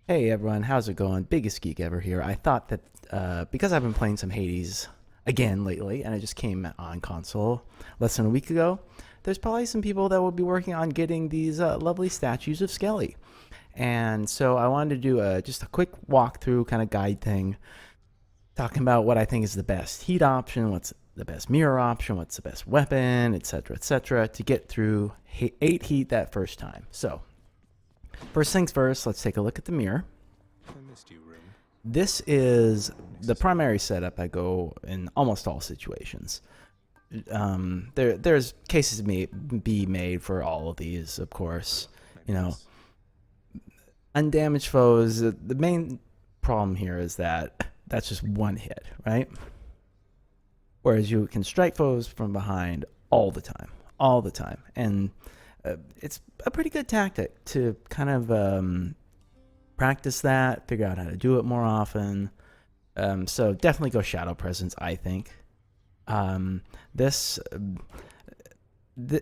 Hey everyone, how's it going? Biggest geek ever here. I thought that because I've been playing some Hades again lately, and I just came on console less than a week ago, there's probably some people that will be working on getting these lovely statues of Skelly. And so I wanted to do just a quick walkthrough kind of guide thing, talking about what I think is the best heat option, what's the best mirror option, what's the best weapon, etc., to get through 8 heat that first time. So, first things first, let's take a look at the mirror. I missed you, Rend. This is the primary setup I go in almost all situations. There's cases may be made for all of these, of course. You know, undamaged foes. The main problem here is that that's just one hit, right? Whereas you can strike foes from behind all the time, and it's a pretty good tactic to kind of practice that, figure out how to do it more often. So definitely go Shadow Presence, I think. This,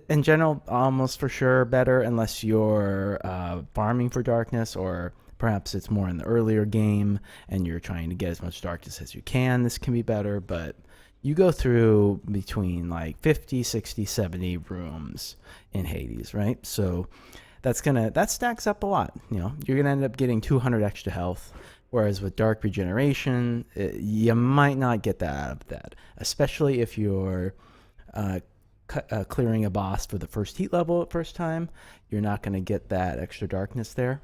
in general, almost for sure better unless you're farming for darkness, or perhaps it's more in the earlier game and you're trying to get as much darkness as you can. This can be better, but you go through between like 50, 60, 70 rooms in Hades, right? So that stacks up a lot. You're gonna end up getting 200 extra health, whereas with dark regeneration, you might not get that out of that, especially if you're clearing a boss for the first heat level at first time. You're not gonna get that extra darkness there.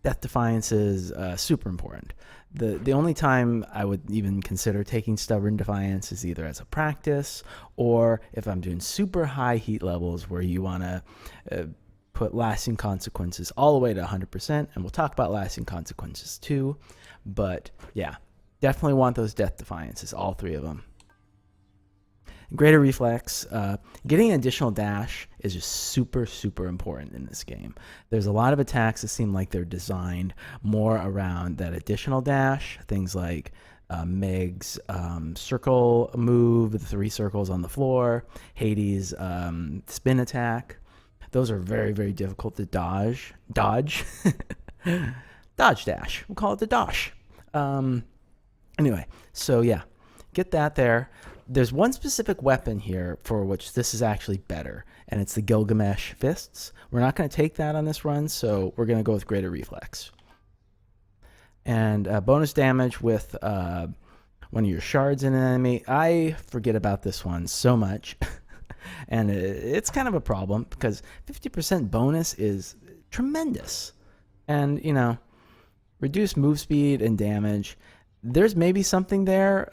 Death Defiance is super important. The only time I would even consider taking Stubborn Defiance is either as a practice, or if I'm doing super high heat levels where you want to put lasting consequences all the way to 100%, and we'll talk about lasting consequences too. But yeah, definitely want those Death Defiances, all three of them. Greater reflex, getting an additional dash is just super important in this game. There's a lot of attacks that seem like they're designed more around that additional dash. Things like Meg's circle move, the 3 circles on the floor, Hades' spin attack. Those are very difficult to dodge. Dodge dash. We'll call it the dosh. Anyway, so yeah, get that there. There's one specific weapon here for which this is actually better, and it's the Gilgamesh Fists. We're not going to take that on this run, so we're going to go with Greater Reflex. And bonus damage with one of your shards in an enemy. I forget about this one so much, and it's kind of a problem because 50% bonus is tremendous. And, reduce move speed and damage. There's maybe something there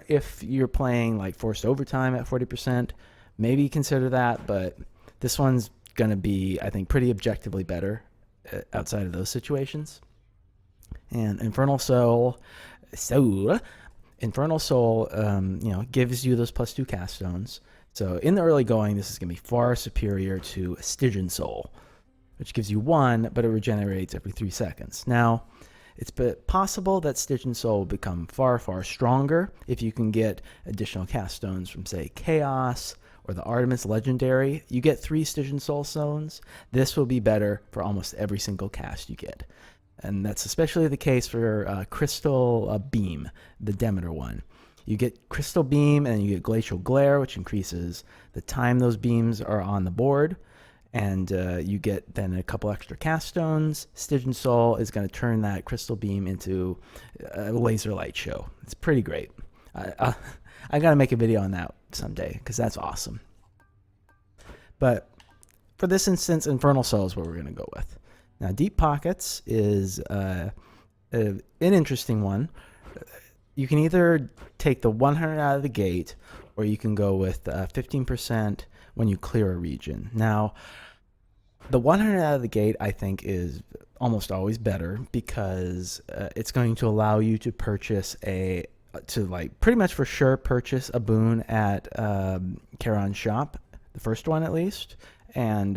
if you're playing like forced overtime at 40%. Maybe consider that, but this one's going to be, I think, pretty objectively better outside of those situations. And Infernal Soul, gives you those +2 cast stones. So in the early going, this is going to be far superior to Stygian Soul, which gives you 1, but it regenerates every 3 seconds. Now, it's possible that Stygian Soul will become far stronger if you can get additional cast stones from, say, Chaos or the Artemis Legendary. You get 3 Stygian Soul stones. This will be better for almost every single cast you get. And that's especially the case for Crystal Beam, the Demeter one. You get Crystal Beam and you get Glacial Glare, which increases the time those beams are on the board. And you get then a couple extra cast stones. Stygian Soul is going to turn that Crystal Beam into a laser light show. It's pretty great. I got to make a video on that someday because that's awesome. But for this instance, Infernal Soul is what we're going to go with. Now, Deep Pockets is an interesting one. You can either take the 100 out of the gate, or you can go with 15% when you clear a region. Now, the 100 out of the gate, I think, is almost always better because it's going to allow you to purchase pretty much for sure purchase a boon at Charon's shop, the first one at least. And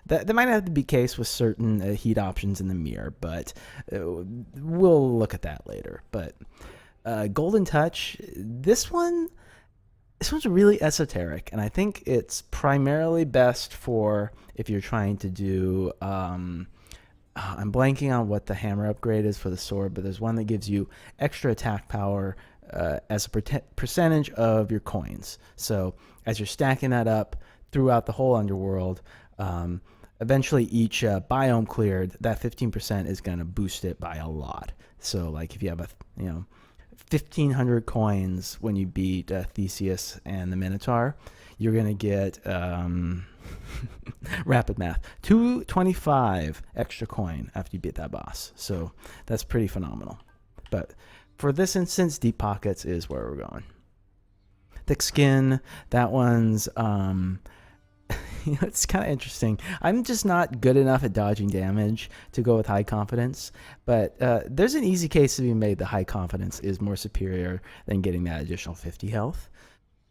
that might have to be the case with certain heat options in the mirror, but we'll look at that later. But Golden Touch, this one's really esoteric, and I think it's primarily best for if you're trying to do I'm blanking on what the hammer upgrade is for the sword, but there's one that gives you extra attack power as a percentage of your coins. So as you're stacking that up throughout the whole underworld, eventually each biome cleared, that 15% is going to boost it by a lot. So like if you have 1,500 coins when you beat Theseus and the Minotaur, you're going to get rapid math, 225 extra coin after you beat that boss. So that's pretty phenomenal. But for this instance, deep pockets is where we're going. Thick skin, that one's it's kind of interesting. I'm just not good enough at dodging damage to go with high confidence, but there's an easy case to be made that high confidence is more superior than getting that additional 50 health,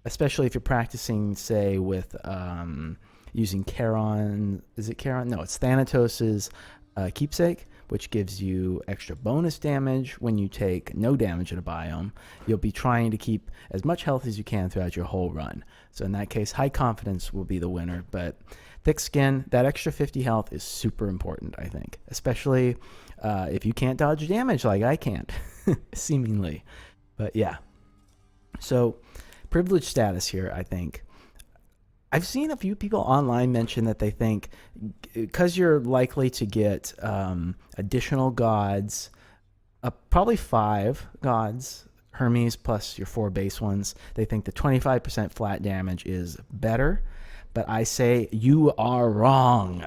especially if you're practicing, say, with using Charon. Is it Charon? No, it's Thanatos' keepsake, which gives you extra bonus damage when you take no damage in a biome. You'll be trying to keep as much health as you can throughout your whole run. So in that case, high confidence will be the winner. But thick skin, that extra 50 health is super important, I think, especially if you can't dodge damage like I can't, seemingly. But yeah. So privilege status here, I think. I've seen a few people online mention that they think because you're likely to get additional gods, probably 5 gods, Hermes plus your 4 base ones, they think the 25% flat damage is better. But I say you are wrong.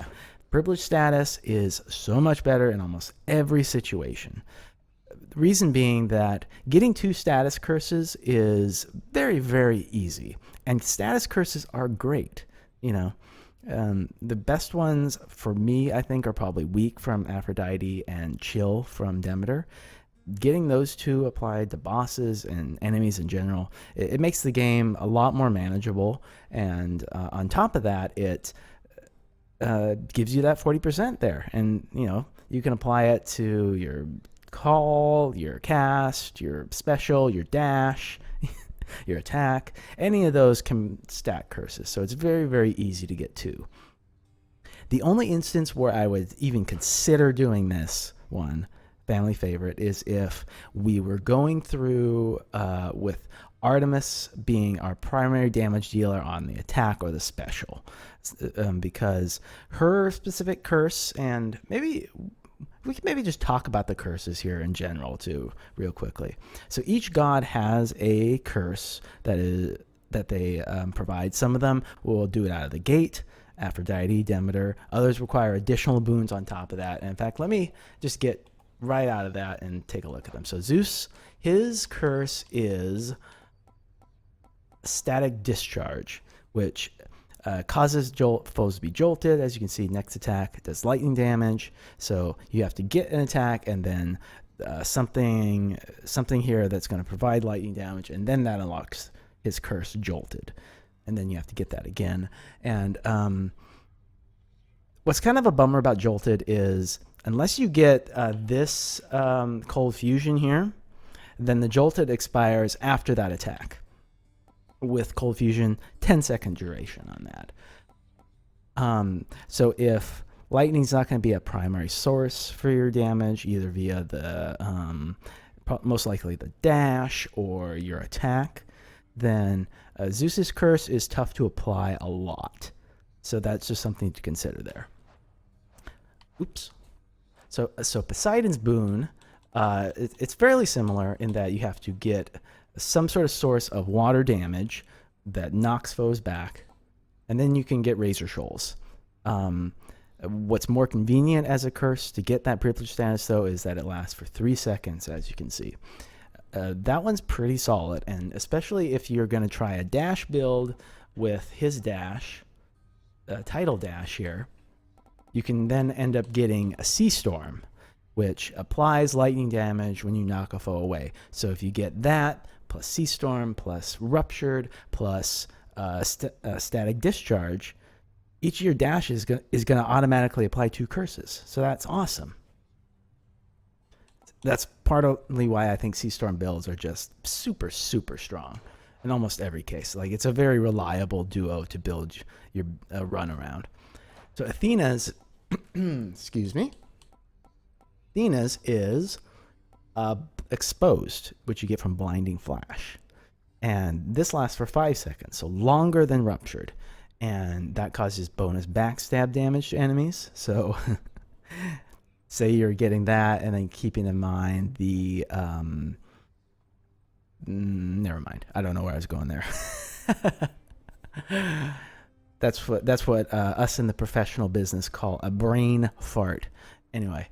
Privilege status is so much better in almost every situation. The reason being that getting 2 status curses is very, very easy. And status curses are great. The best ones for me, I think, are probably Weak from Aphrodite and Chill from Demeter. Getting those 2 applied to bosses and enemies in general, it makes the game a lot more manageable. And on top of that, it gives you that 40% there. And, you can apply it to your call, your cast, your special, your dash, your attack. Any of those can stack curses. So it's very, very easy to get 2. The only instance where I would even consider doing this one, family favorite, is if we were going through with Artemis being our primary damage dealer on the attack or the special. Because her specific curse, and maybe we can just talk about the curses here in general too, real quickly. So each god has a curse that they provide. Some of them will do it out of the gate, Aphrodite, Demeter. Others require additional boons on top of that. And in fact, let me just get right out of that and take a look at them. So Zeus, his curse is static discharge, which causes foes to be jolted. As you can see, next attack does lightning damage. So you have to get an attack and then something here that's going to provide lightning damage, and then that unlocks his curse, jolted. And then you have to get that again. And what's kind of a bummer about jolted is unless you get this cold fusion here, then the jolted expires after that attack. With cold fusion, 10-second duration on that. So if lightning's not going to be a primary source for your damage, either via the most likely the dash or your attack, then Zeus's curse is tough to apply a lot. So that's just something to consider there. Oops. So Poseidon's boon, it's fairly similar in that you have to get some sort of source of water damage that knocks foes back, and then you can get Razor Shoals. What's more convenient as a curse to get that privilege status, though, is that it lasts for 3 seconds, as you can see. That one's pretty solid, and especially if you're going to try a dash build with his dash, title dash here, you can then end up getting a Sea Storm, which applies lightning damage when you knock a foe away. So if you get that, plus Sea Storm, plus Ruptured, plus Static Discharge, each of your dashes is going to automatically apply 2 curses. So that's awesome. That's partly why I think Sea Storm builds are just super, super strong in almost every case. Like, it's a very reliable duo to build your run around. So Athena's, excuse me. Athena's is exposed, which you get from blinding flash. And this lasts for 5 seconds, so longer than ruptured. And that causes bonus backstab damage to enemies. So say you're getting that and then keeping in mind the never mind. I don't know where I was going there. That's what us in the professional business call a brain fart. Anyway,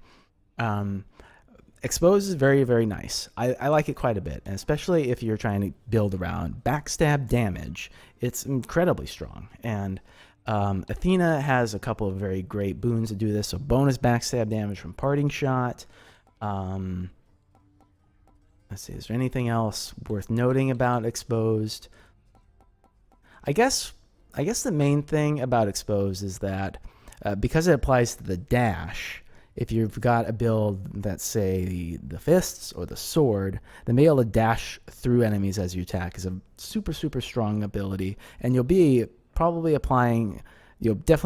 Expose is very, very nice. I like it quite a bit, and especially if you're trying to build around backstab damage, it's incredibly strong. And Athena has a couple of very great boons to do this. So bonus backstab damage from parting shot. Let's see, is there anything else worth noting about Exposed? I guess the main thing about Exposed is that because it applies to the dash, if you've got a build that's, say, the fists or the sword, then being able to dash through enemies as you attack is a super, super strong ability. And you'll definitely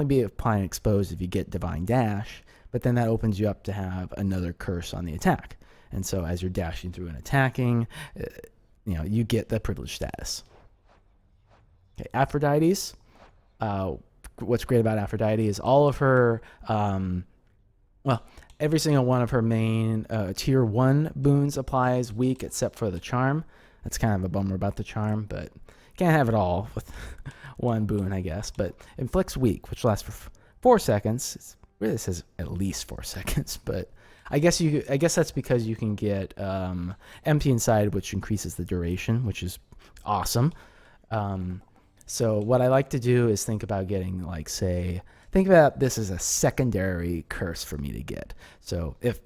be applying Exposed if you get Divine Dash, but then that opens you up to have another curse on the attack. And so as you're dashing through and attacking, you get the privileged status. Okay, Aphrodite's. What's great about Aphrodite is all of her... every single one of her main tier 1 boons applies weak except for the charm. That's kind of a bummer about the charm, but can't have it all with one boon, I guess. But inflicts weak, which lasts for 4 seconds. It really says at least 4 seconds, but I guess that's because you can get Empty Inside, which increases the duration, which is awesome. So what I like to do is think about getting, think about this as a secondary curse for me to get. So if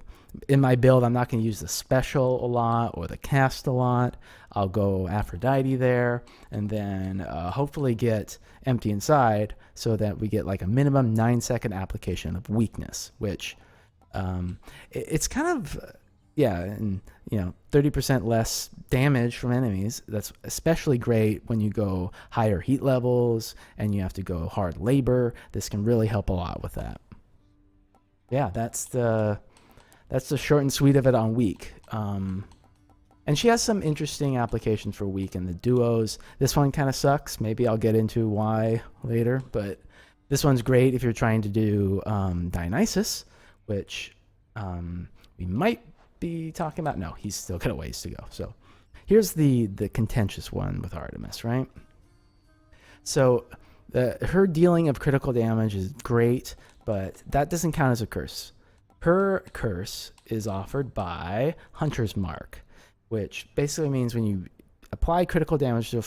in my build I'm not going to use the special a lot or the cast a lot, I'll go Aphrodite there and then hopefully get Empty Inside so that we get a minimum 9-second application of weakness, which it's kind of... and 30% less damage from enemies. That's especially great when you go higher heat levels and you have to go hard labor. This can really help a lot with that. Yeah, that's the short and sweet of it on weak. And she has some interesting applications for weak in the duos. This one kind of sucks. Maybe I'll get into why later, but this one's great if you're trying to do Dionysus, which we might be talking about. No, he's still got a ways to go. So here's the contentious one with Artemis, right? So her dealing of critical damage is great, but that doesn't count as a curse. Her curse is offered by Hunter's Mark, which basically means when you apply critical damage to a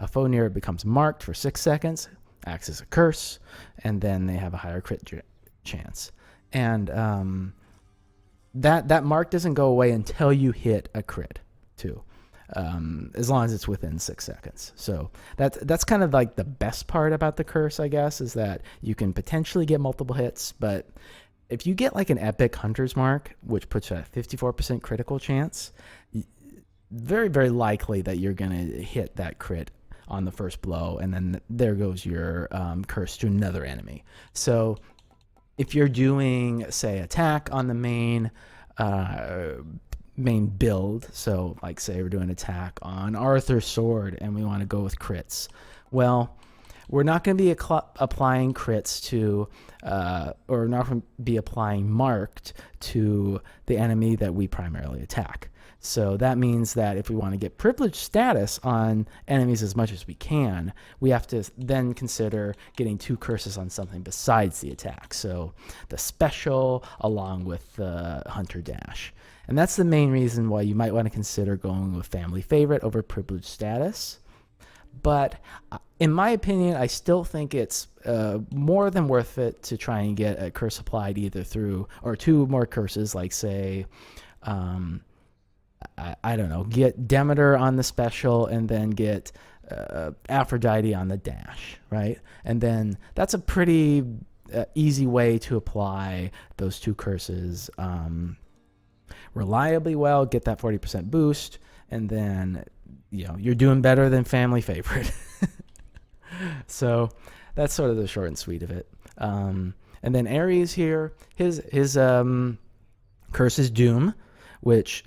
foe near it becomes marked for 6 seconds, acts as a curse, and then they have a higher crit chance. And that mark doesn't go away until you hit a crit too, as long as it's within 6 seconds. So that's kind of the best part about the curse, I guess, is that you can potentially get multiple hits, but if you get an epic Hunter's Mark, which puts you at a 54% critical chance, very, very likely that you're going to hit that crit on the first blow, and then there goes your curse to another enemy. So if you're doing, say, attack on the main build, so say we're doing attack on Arthur's sword and we want to go with crits, well, we're not going to be applying crits to, or not going to be applying marked to the enemy that we primarily attack. So that means that if we want to get privileged status on enemies as much as we can, we have to then consider getting 2 curses on something besides the attack. So the special along with the Hunter Dash. And that's the main reason why you might want to consider going with Family Favorite over privileged status. But in my opinion, I still think it's more than worth it to try and get a curse applied either through, or 2 more curses, say, I don't know, get Demeter on the special and then get Aphrodite on the dash, right? And then that's a pretty easy way to apply those 2 curses reliably well, get that 40% boost, and then you're doing better than Family Favorite. So that's sort of the short and sweet of it. And then Ares here, his Curse is Doom, which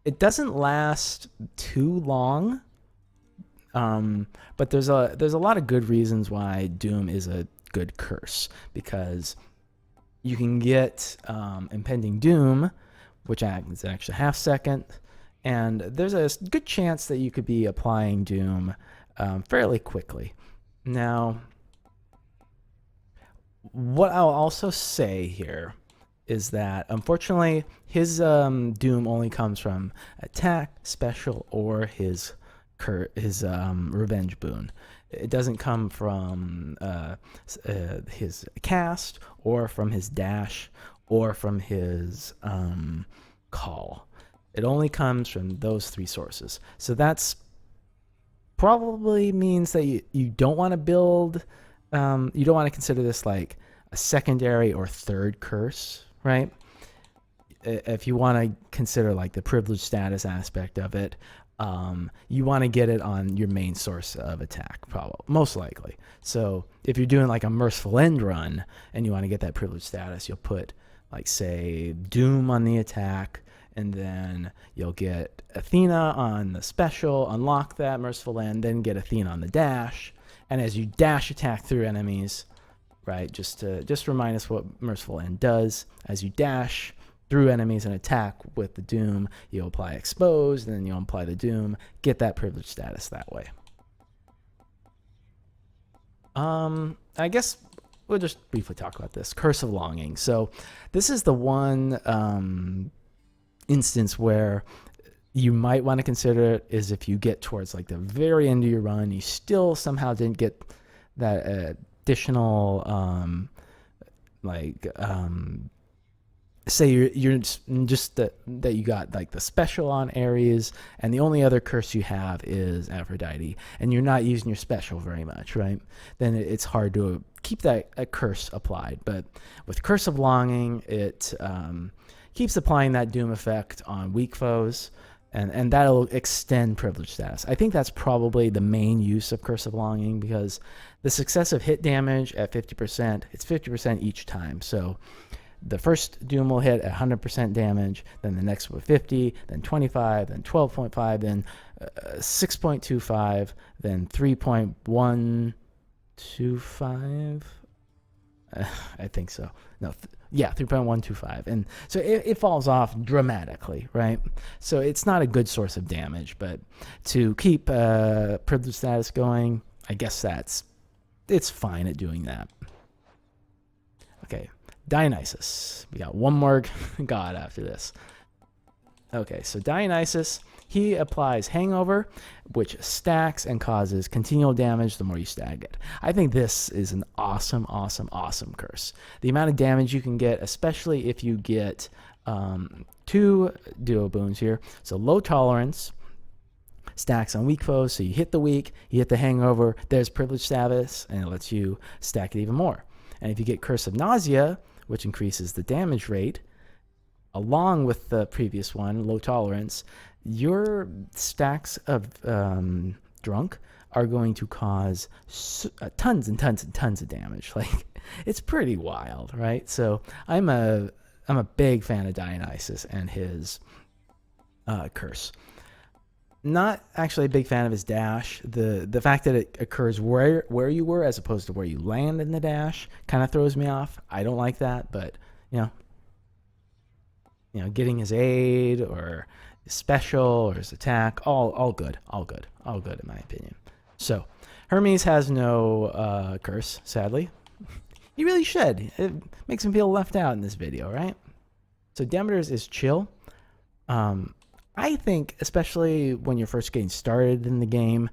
it doesn't last too long. But there's a lot of good reasons why Doom is a good curse, because you can get impending doom, which is actually half second, and there's a good chance that you could be applying doom fairly quickly. Now, what I'll also say here is that unfortunately his doom only comes from attack, special, or his revenge boon. It doesn't come from his cast, or from his dash, or from his call. It only comes from those three sources. So that's probably means that you don't want to build, you don't want to consider this like a secondary or third curse, right? If you want to consider like the privileged status aspect of it, you want to get it on your main source of attack, probably, most likely. So if you're doing like a merciful end run and you want to get that privileged status, you'll put like, say, Doom on the attack, and then you'll get Athena on the special, unlock that merciful end, then get Athena on the dash. And as you dash attack through enemies, right, just remind us what merciful end does. As you dash through enemies and attack with the Doom, you'll apply Expose, and then you'll apply the Doom, get that privileged status that way. I guess we'll just briefly talk about this. Curse of Longing. So this is the one instance where you might want to consider it is if you get towards like the very end of your run, you still somehow didn't get that additional say you're just that you got like the special on Ares, and the only other curse you have is Aphrodite, and you're not using your special very much, right? Then it's hard to keep that curse applied. But with Curse of Longing, it keeps applying that Doom effect on weak foes, and that'll extend privilege status. I think that's probably the main use of Curse of Longing, because the successive hit damage at 50%, it's 50% each time. So the first Doom will hit at 100% damage, then the next with 50, then 25, then 12.5, then 6.25, then 3.125. I think so. No, 3.125. And so it falls off dramatically, right? So it's not a good source of damage, but to keep privilege status going, I guess it's fine at doing that. Okay. Dionysus. We got one more god after this. Okay, so Dionysus, he applies Hangover, which stacks and causes continual damage the more you stack it. I think this is an awesome, awesome, awesome curse. The amount of damage you can get, especially if you get two duo boons here. So low tolerance, stacks on weak foes, so you hit the weak, you hit the Hangover, there's privilege status, and it lets you stack it even more. And if you get Curse of Nausea, which increases the damage rate, along with the previous one, low tolerance, your stacks of drunk are going to cause tons and tons and tons of damage. Like, it's pretty wild, right? So I'm a big fan of Dionysus and his curse. Not actually a big fan of his dash. The fact that it occurs where you were as opposed to where you land in the dash kind of throws me off. I don't like that, but you know, getting his aid or his special or his attack, all good in my opinion. So Hermes has no curse, sadly. He really should. It makes him feel left out in this video, right? So Demeter's is chill. I think, especially when you're first getting started in the game,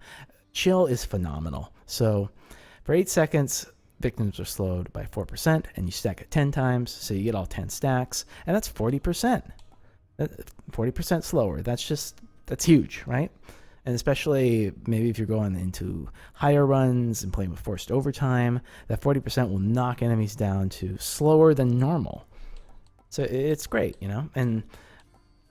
chill is phenomenal. So for 8 seconds, victims are slowed by 4%, and you stack it 10 times, so you get all 10 stacks, and that's 40%. 40% slower. That's huge, right? And especially maybe if you're going into higher runs and playing with forced overtime, that 40% will knock enemies down to slower than normal. So it's great, you know? And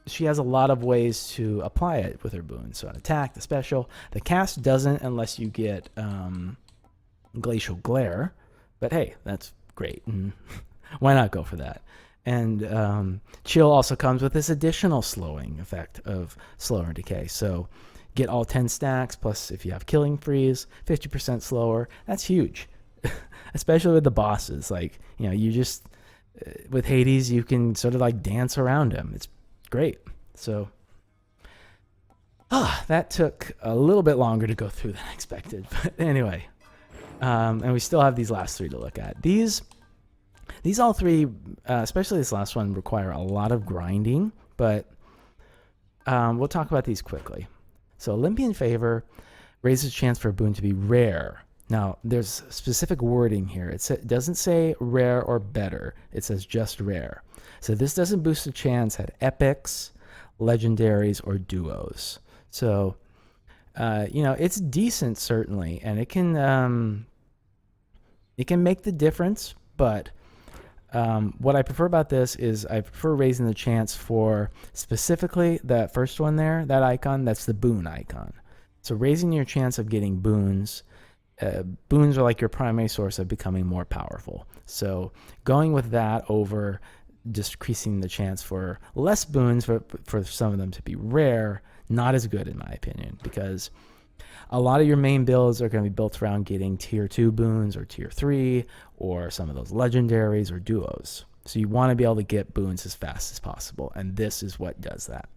she has a lot of ways to apply it with her boon. So an attack, the special. The cast doesn't unless you get Glacial Glare. But hey, that's great. And why not go for that? And chill also comes with this additional slowing effect of slower decay. So get all 10 stacks, plus if you have killing freeze, 50% slower. That's huge, especially with the bosses. Like, you just, with Hades, you can sort of like dance around him. It's great. So that took a little bit longer to go through than expected. But anyway, and we still have these last three to look at. These all three, especially this last one, require a lot of grinding, but we'll talk about these quickly. So Olympian Favor raises chance for a boon to be rare. Now, there's specific wording here. It doesn't say rare or better. It says just rare. So this doesn't boost the chance at epics, legendaries, or duos. So, it's decent, certainly, and it can make the difference, but what I prefer about this is I prefer raising the chance for specifically that first one there, that icon, that's the boon icon. So raising your chance of getting boons. Boons are like your primary source of becoming more powerful. So going with that over decreasing the chance for less boons, for some of them to be rare, not as good in my opinion, because a lot of your main builds are going to be built around getting tier 2 boons or tier 3 or some of those legendaries or duos. So you want to be able to get boons as fast as possible, and this is what does that.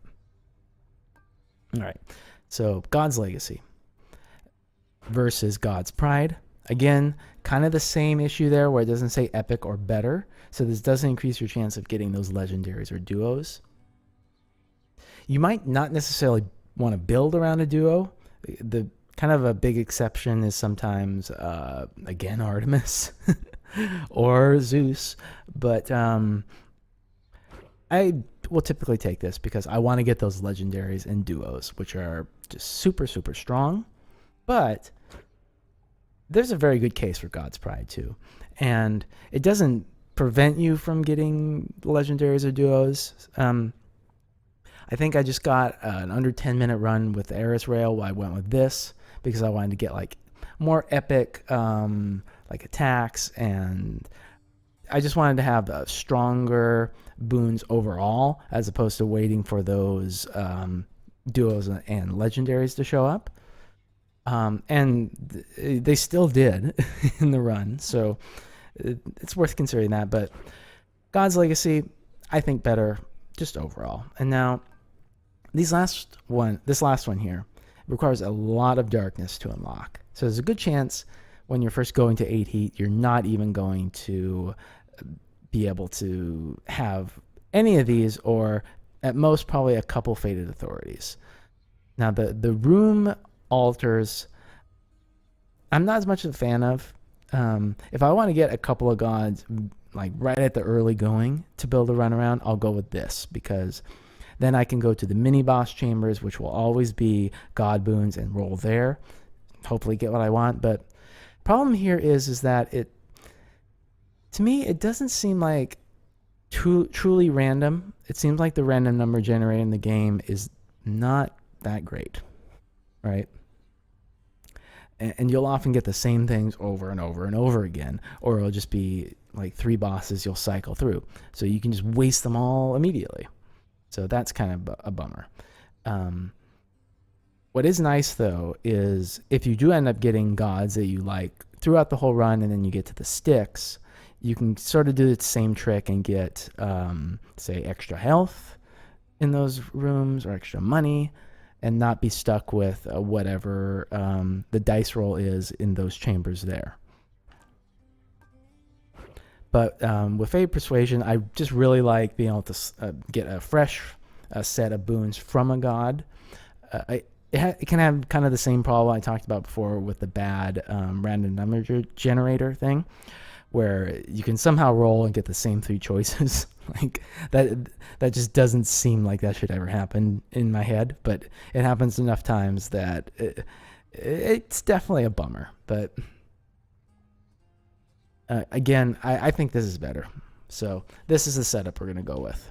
All right, so God's Legacy versus God's Pride. Again, kind of the same issue there where it doesn't say epic or better. So this doesn't increase your chance of getting those legendaries or duos. You might not necessarily want to build around a duo. The kind of a big exception is sometimes, again, Artemis or Zeus. But I will typically take this because I want to get those legendaries and duos, which are just super, super strong. But there's a very good case for God's Pride, too. And it doesn't prevent you from getting legendaries or duos. I think I just got an under 10-minute run with the Eris Rail while I went with this because I wanted to get like more epic like attacks, and I just wanted to have stronger boons overall as opposed to waiting for those duos and legendaries to show up. And they still did in the run, so it's worth considering that. But God's Legacy, I think better just overall. And now this last one here requires a lot of darkness to unlock. So there's a good chance when you're first going to 8 heat, you're not even going to be able to have any of these, or at most probably a couple Fated Authorities. Now the room altars, I'm not as much a fan of. If I want to get a couple of gods like right at the early going to build a runaround, I'll go with this, because then I can go to the mini boss chambers, which will always be god boons, and roll there, hopefully get what I want. But problem here is that to me, it doesn't seem like truly random. It seems like the random number generated in the game is not that great, right? And you'll often get the same things over and over and over again, or it'll just be like 3 bosses you'll cycle through. So you can just waste them all immediately. So that's kind of a bummer. What is nice, though, is if you do end up getting gods that you like throughout the whole run, and then you get to the sticks, you can sort of do the same trick and get, say, extra health in those rooms or extra money, and not be stuck with whatever the dice roll is in those chambers there. But with Fate Persuasion, I just really like being able to get a fresh set of boons from a god. It can have kind of the same problem I talked about before with the bad random number generator thing, where you can somehow roll and get the same 3 choices. Like that just doesn't seem like that should ever happen in my head, but it happens enough times that it's definitely a bummer. But again, I think this is better. So this is the setup we're going to go with.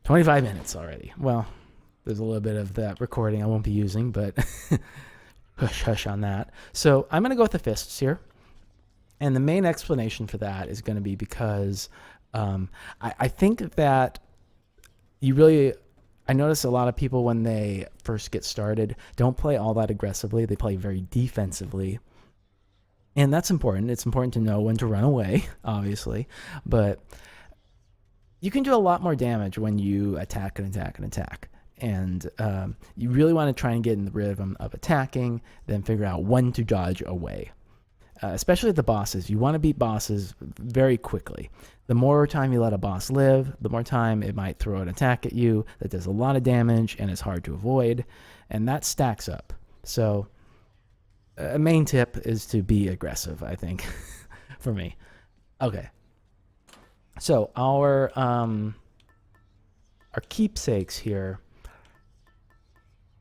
25 minutes already. Well, there's a little bit of that recording I won't be using, but hush on that. So I'm going to go with the fists here. And the main explanation for that is going to be because I think that I notice a lot of people when they first get started don't play all that aggressively. They play very defensively. And that's important. It's important to know when to run away, obviously. But you can do a lot more damage when you attack and attack and attack. And you really want to try and get in the rhythm of attacking, then figure out when to dodge away. Especially the bosses. You want to beat bosses very quickly. The more time you let a boss live, the more time it might throw an attack at you that does a lot of damage and is hard to avoid. And that stacks up. So a main tip is to be aggressive, I think, for me. Okay. So our keepsakes here,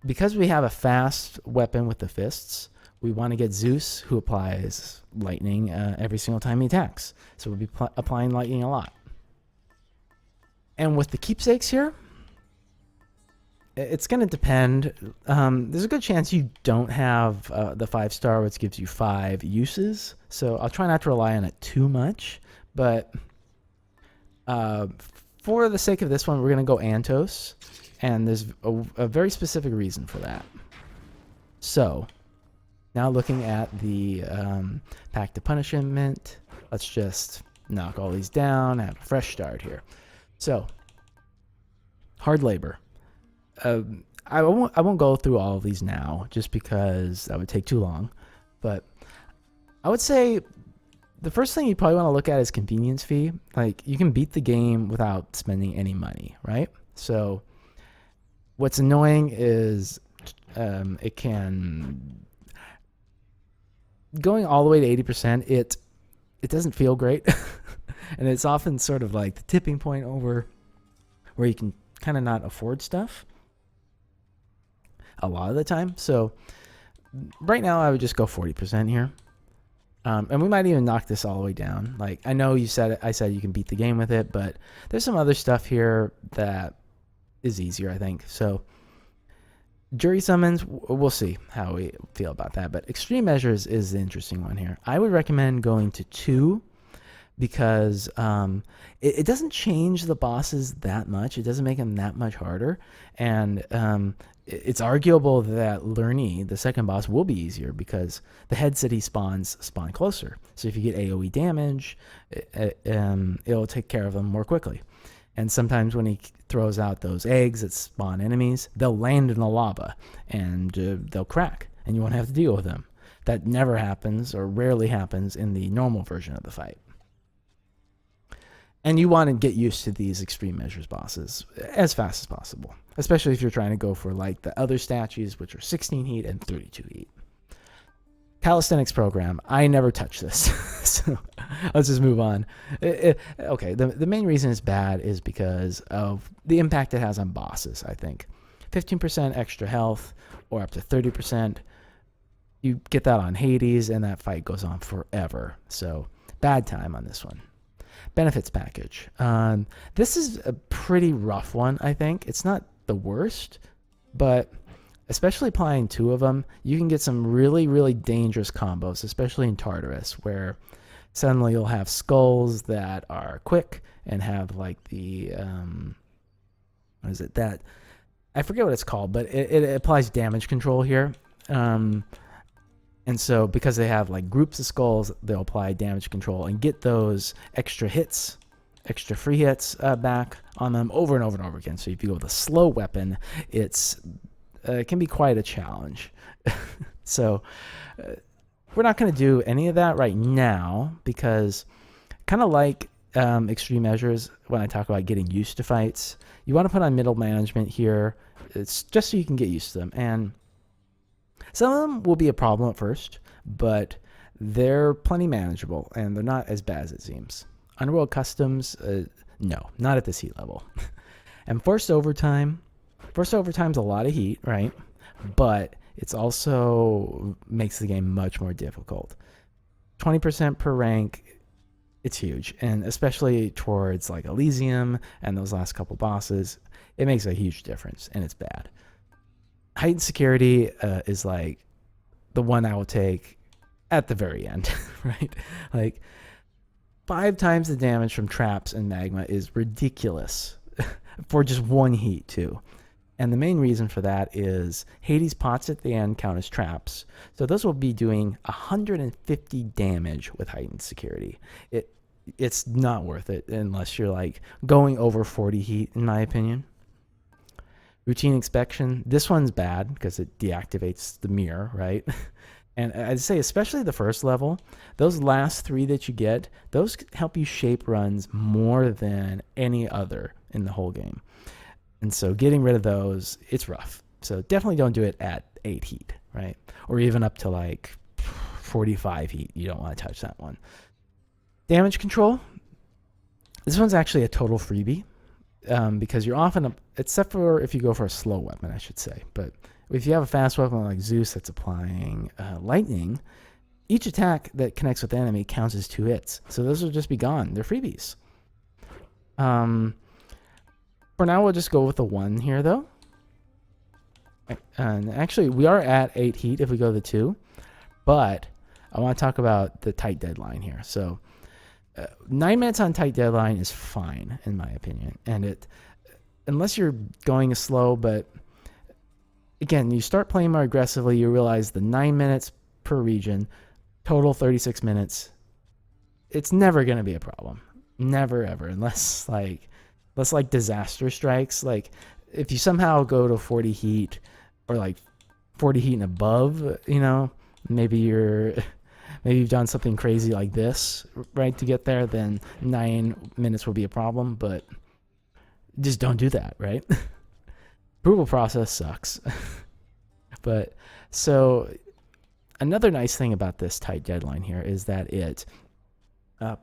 because we have a fast weapon with the fists, we want to get Zeus, who applies lightning every single time he attacks. So we'll be applying lightning a lot. And with the keepsakes here, it's going to depend. There's a good chance you don't have the 5-star, which gives you 5 uses. So I'll try not to rely on it too much. But for the sake of this one, we're going to go Antos. And there's a very specific reason for that. So now looking at the Pact of Punishment, let's just knock all these down, have a fresh start here. So, hard labor. I won't go through all of these now, just because that would take too long. But I would say the first thing you probably want to look at is convenience fee. Like, you can beat the game without spending any money, right? So what's annoying is it can... Going all the way to 80%, it doesn't feel great. And it's often sort of like the tipping point over where you can kind of not afford stuff a lot of the time. So right now I would just go 40% here. And we might even knock this all the way down. Like, I know I said you can beat the game with it, but there's some other stuff here that is easier, I think. So jury summons, we'll see how we feel about that. But extreme measures is the interesting one here. I would recommend going to 2 because it doesn't change the bosses that much. It doesn't make them that much harder. And it's arguable that Lerny, the second boss, will be easier because the head city spawns spawn closer. So if you get AoE damage, it'll take care of them more quickly. And sometimes when he throws out those eggs that spawn enemies, they'll land in the lava and they'll crack and you won't have to deal with them. That never happens or rarely happens in the normal version of the fight. And you want to get used to these extreme measures bosses as fast as possible, especially if you're trying to go for like the other statues, which are 16 heat and 32 heat. Calisthenics program. I never touch this. So let's just move on. Okay, the main reason it's bad is because of the impact it has on bosses, I think. 15% extra health or up to 30%. You get that on Hades and that fight goes on forever. So bad time on this one. Benefits package. This is a pretty rough one, I think. It's not the worst, but especially applying 2 of them, you can get some really, really dangerous combos, especially in Tartarus, where suddenly you'll have skulls that are quick and have like the, what is it, that, I forget what it's called, but it applies damage control here. And so because they have like groups of skulls, they'll apply damage control and get those extra hits, extra free hits back on them over and over and over again. So if you go with a slow weapon, it can be quite a challenge. So we're not going to do any of that right now because kind of like extreme measures, when I talk about getting used to fights, you want to put on middle management here. It's just so you can get used to them. And some of them will be a problem at first, but they're plenty manageable and they're not as bad as it seems. Underworld customs, no, not at this heat level. And forced overtime's a lot of heat, right? But it's also makes the game much more difficult. 20% per rank, it's huge. And especially towards like Elysium and those last couple bosses, it makes a huge difference and it's bad. Heightened security is like the one I will take at the very end, right? Like 5 times the damage from traps and magma is ridiculous for just one heat too. And the main reason for that is Hades pots at the end count as traps. So those will be doing 150 damage with heightened security. It's not worth it unless you're like going over 40 heat, in my opinion. Routine inspection. This one's bad because it deactivates the mirror, right? And I'd say especially the first level, those last 3 that you get, those help you shape runs more than any other in the whole game. And so getting rid of those, it's rough. So definitely don't do it at 8 heat, right? Or even up to like 45 heat. You don't want to touch that one. Damage control. This one's actually a total freebie because you're often, except for if you go for a slow weapon, I should say. But if you have a fast weapon like Zeus that's applying lightning, each attack that connects with the enemy counts as 2 hits. So those will just be gone. They're freebies. For now, we'll just go with the 1 here, though. And actually, we are at 8 heat if we go to the 2. But I want to talk about the tight deadline here. So 9 minutes on tight deadline is fine, in my opinion. And unless you're going slow, but again, you start playing more aggressively, you realize the 9 minutes per region, total 36 minutes, it's never going to be a problem. Never, ever. Unless like disaster strikes. Like if you somehow go to 40 heat or like 40 heat and above, you know, maybe you've done something crazy like this, right, to get there, then 9 minutes will be a problem, but just don't do that, right? Approval process sucks. But so another nice thing about this tight deadline here is that it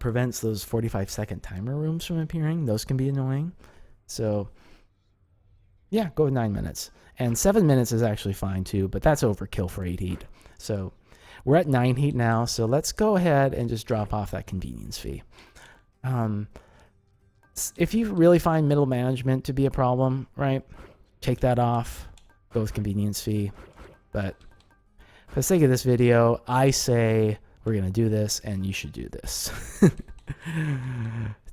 prevents those 45-second timer rooms from appearing. Those can be annoying. So yeah, go with 9 minutes. And 7 minutes is actually fine too, but that's overkill for 8 heat. So we're at 9 heat now, so let's go ahead and just drop off that convenience fee. If you really find middle management to be a problem, right, take that off, go with convenience fee. But for the sake of this video, I say we're going to do this, and you should do this.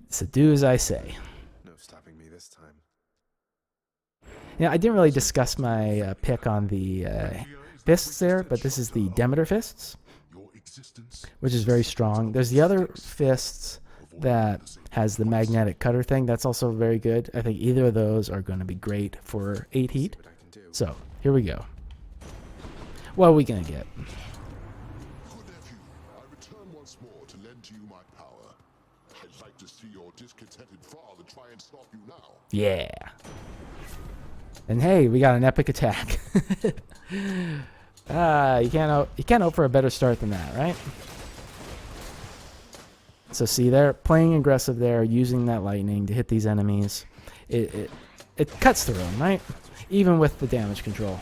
So do as I say. No stopping me this time. Yeah, I didn't really discuss my pick on the fists there, but this is the Demeter fists, which is very strong. There's the other fists that has the magnetic cutter thing. That's also very good. I think either of those are going to be great for 8 heat. So here we go. What are we going to get? Good nephew, I return once more to lend to you my power. I'd like to see your discontented father try and stop you now. Yeah. And hey, we got an epic attack. You can't hope for a better start than that, right? So see, they're playing aggressive there, using that lightning to hit these enemies. It cuts through them, right? Even with the damage control.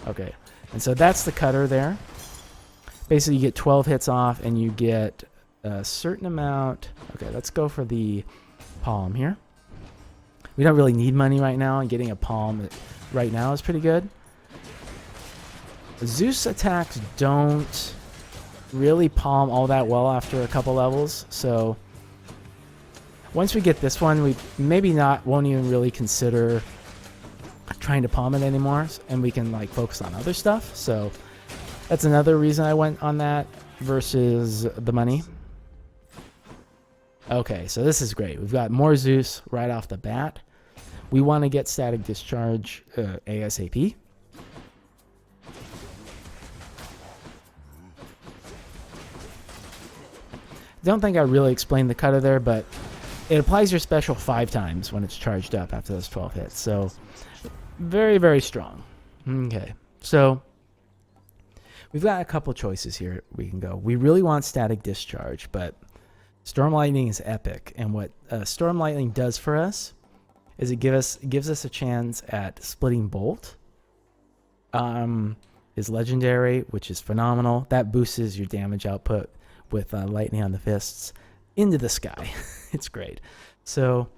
Okay, and so that's the cutter there. Basically, you get 12 hits off, and you get a certain amount. Okay, let's go for the palm here. We don't really need money right now, and getting a palm right now is pretty good. Zeus attacks don't really palm all that well after a couple levels, so once we get this one, we won't even really consider trying to palm it anymore, and we can like focus on other stuff. So that's another reason I went on that versus the money. Okay, so this is great. We've got more Zeus right off the bat. We want to get static discharge ASAP. Don't think I really explained the cutter there, but it applies your special 5 times when it's charged up after those 12 hits. So very, very strong. Okay, so we've got a couple choices here we can go. We really want static discharge, but Storm Lightning is epic. And what Storm Lightning does for us is it gives us a chance at splitting bolt. Is legendary, which is phenomenal. That boosts your damage output with lightning on the fists into the sky. It's great. So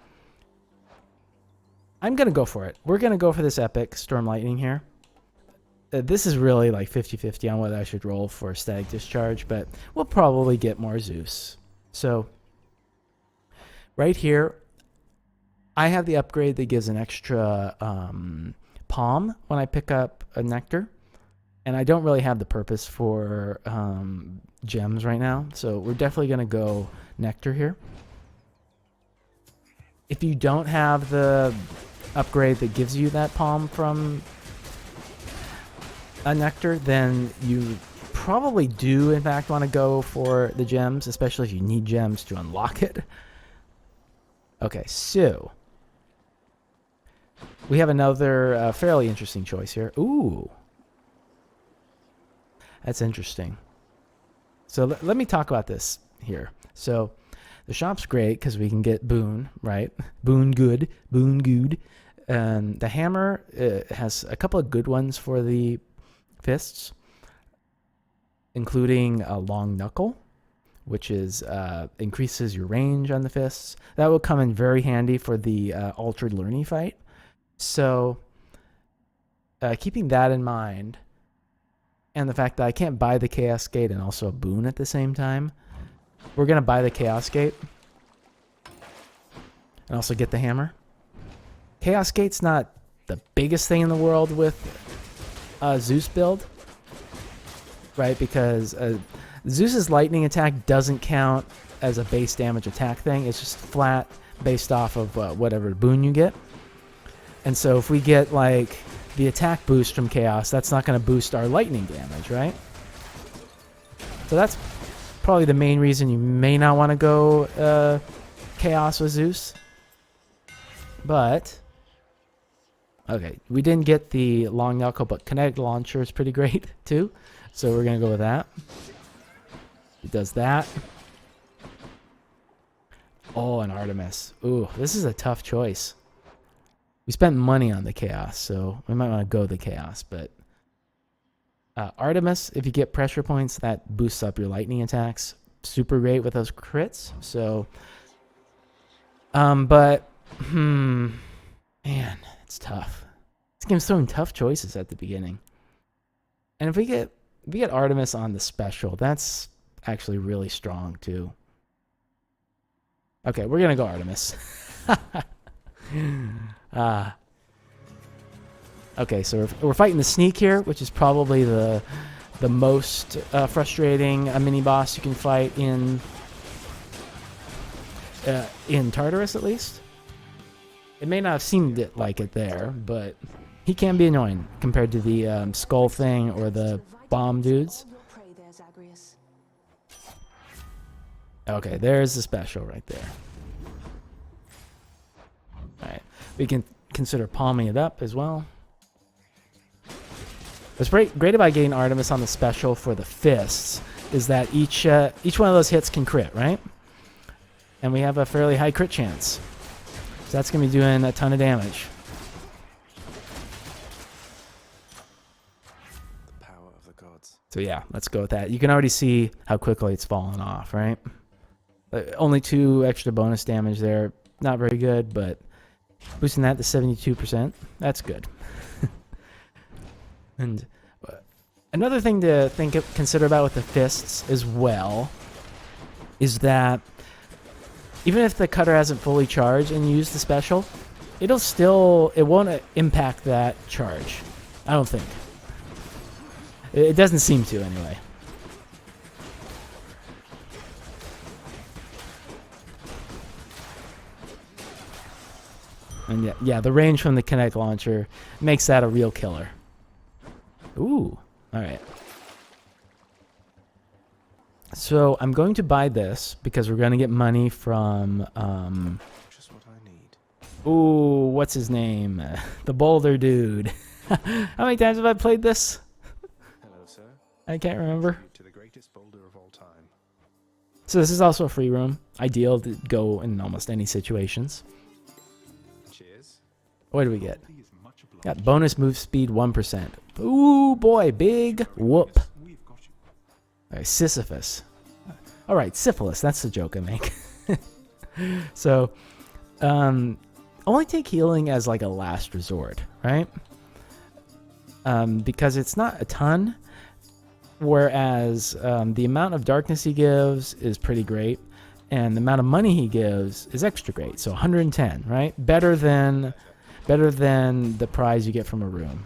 I'm going to go for it. We're going to go for this epic Storm Lightning here. this is really like 50-50 on whether I should roll for static discharge, but we'll probably get more Zeus. So right here, I have the upgrade that gives an extra palm when I pick up a nectar. And I don't really have the purpose for gems right now. So we're definitely going to go nectar here. If you don't have the upgrade that gives you that palm from a nectar, then you probably do in fact want to go for the gems, especially if you need gems to unlock it. Okay, so we have another fairly interesting choice here. Ooh, that's interesting. So let me talk about this here. So the shop's great because we can get Boon, right? Boon good, Boon good. The hammer has a couple of good ones for the fists, including a long knuckle, which is increases your range on the fists. That will come in very handy for the Altered Lurny fight. So keeping that in mind, and the fact that I can't buy the Chaos Gate and also a Boon at the same time, we're going to buy the Chaos Gate and also get the hammer. Chaos Gate's not the biggest thing in the world with Zeus build, right? Because Zeus's lightning attack doesn't count as a base damage attack thing. It's just flat based off of whatever Boon you get. And so if we get like the attack boost from Chaos, that's not going to boost our lightning damage, right? So that's probably the main reason you may not want to go Chaos with Zeus. But okay, we didn't get the long knuckle, but kinetic launcher is pretty great too. So we're going to go with that. It does that. Oh, and Artemis. Ooh, this is a tough choice. We spent money on the Chaos, so we might want to go the Chaos. But Artemis, if you get pressure points, that boosts up your lightning attacks. Super great with those crits. So, but, man, it's tough. This game's throwing tough choices at the beginning. And if we get Artemis on the special, that's actually really strong too. Okay, we're gonna go Artemis. Okay, so we're fighting the Sneak here, which is probably the most frustrating mini boss you can fight in Tartarus, at least. It may not have seemed like it there, but he can be annoying compared to the skull thing or the bomb dudes. Okay, there's the special right there. Alright, we can consider palming it up as well. What's great about getting Artemis on the special for the fists is that each one of those hits can crit, right? And we have a fairly high crit chance. So that's going to be doing a ton of damage. The power of the gods. So yeah, let's go with that. You can already see how quickly it's fallen off, right? Only 2 extra bonus damage there. Not very good, but boosting that to 72%, that's good. And another thing to consider about with the fists as well is that even if the cutter hasn't fully charged and you use the special, it won't impact that charge. I don't think. It doesn't seem to anyway. And yeah, the range from the kinetic launcher makes that a real killer. Ooh, all right. So I'm going to buy this because we're going to get money from, Just what I need. ooh, what's his name? The boulder dude. How many times have I played this? Hello, sir. I can't remember. To the greatest boulder of all time. So this is also a free room. Ideal to go in almost any situations. Cheers. What do we get? Got bonus move speed 1%. Ooh, boy, big whoop. All right, Sisyphus. All right, syphilis. That's the joke I make. So, only take healing as like a last resort, right? because it's not a ton, whereas the amount of darkness he gives is pretty great, and the amount of money he gives is extra great. So 110, right? Better than the prize you get from a room.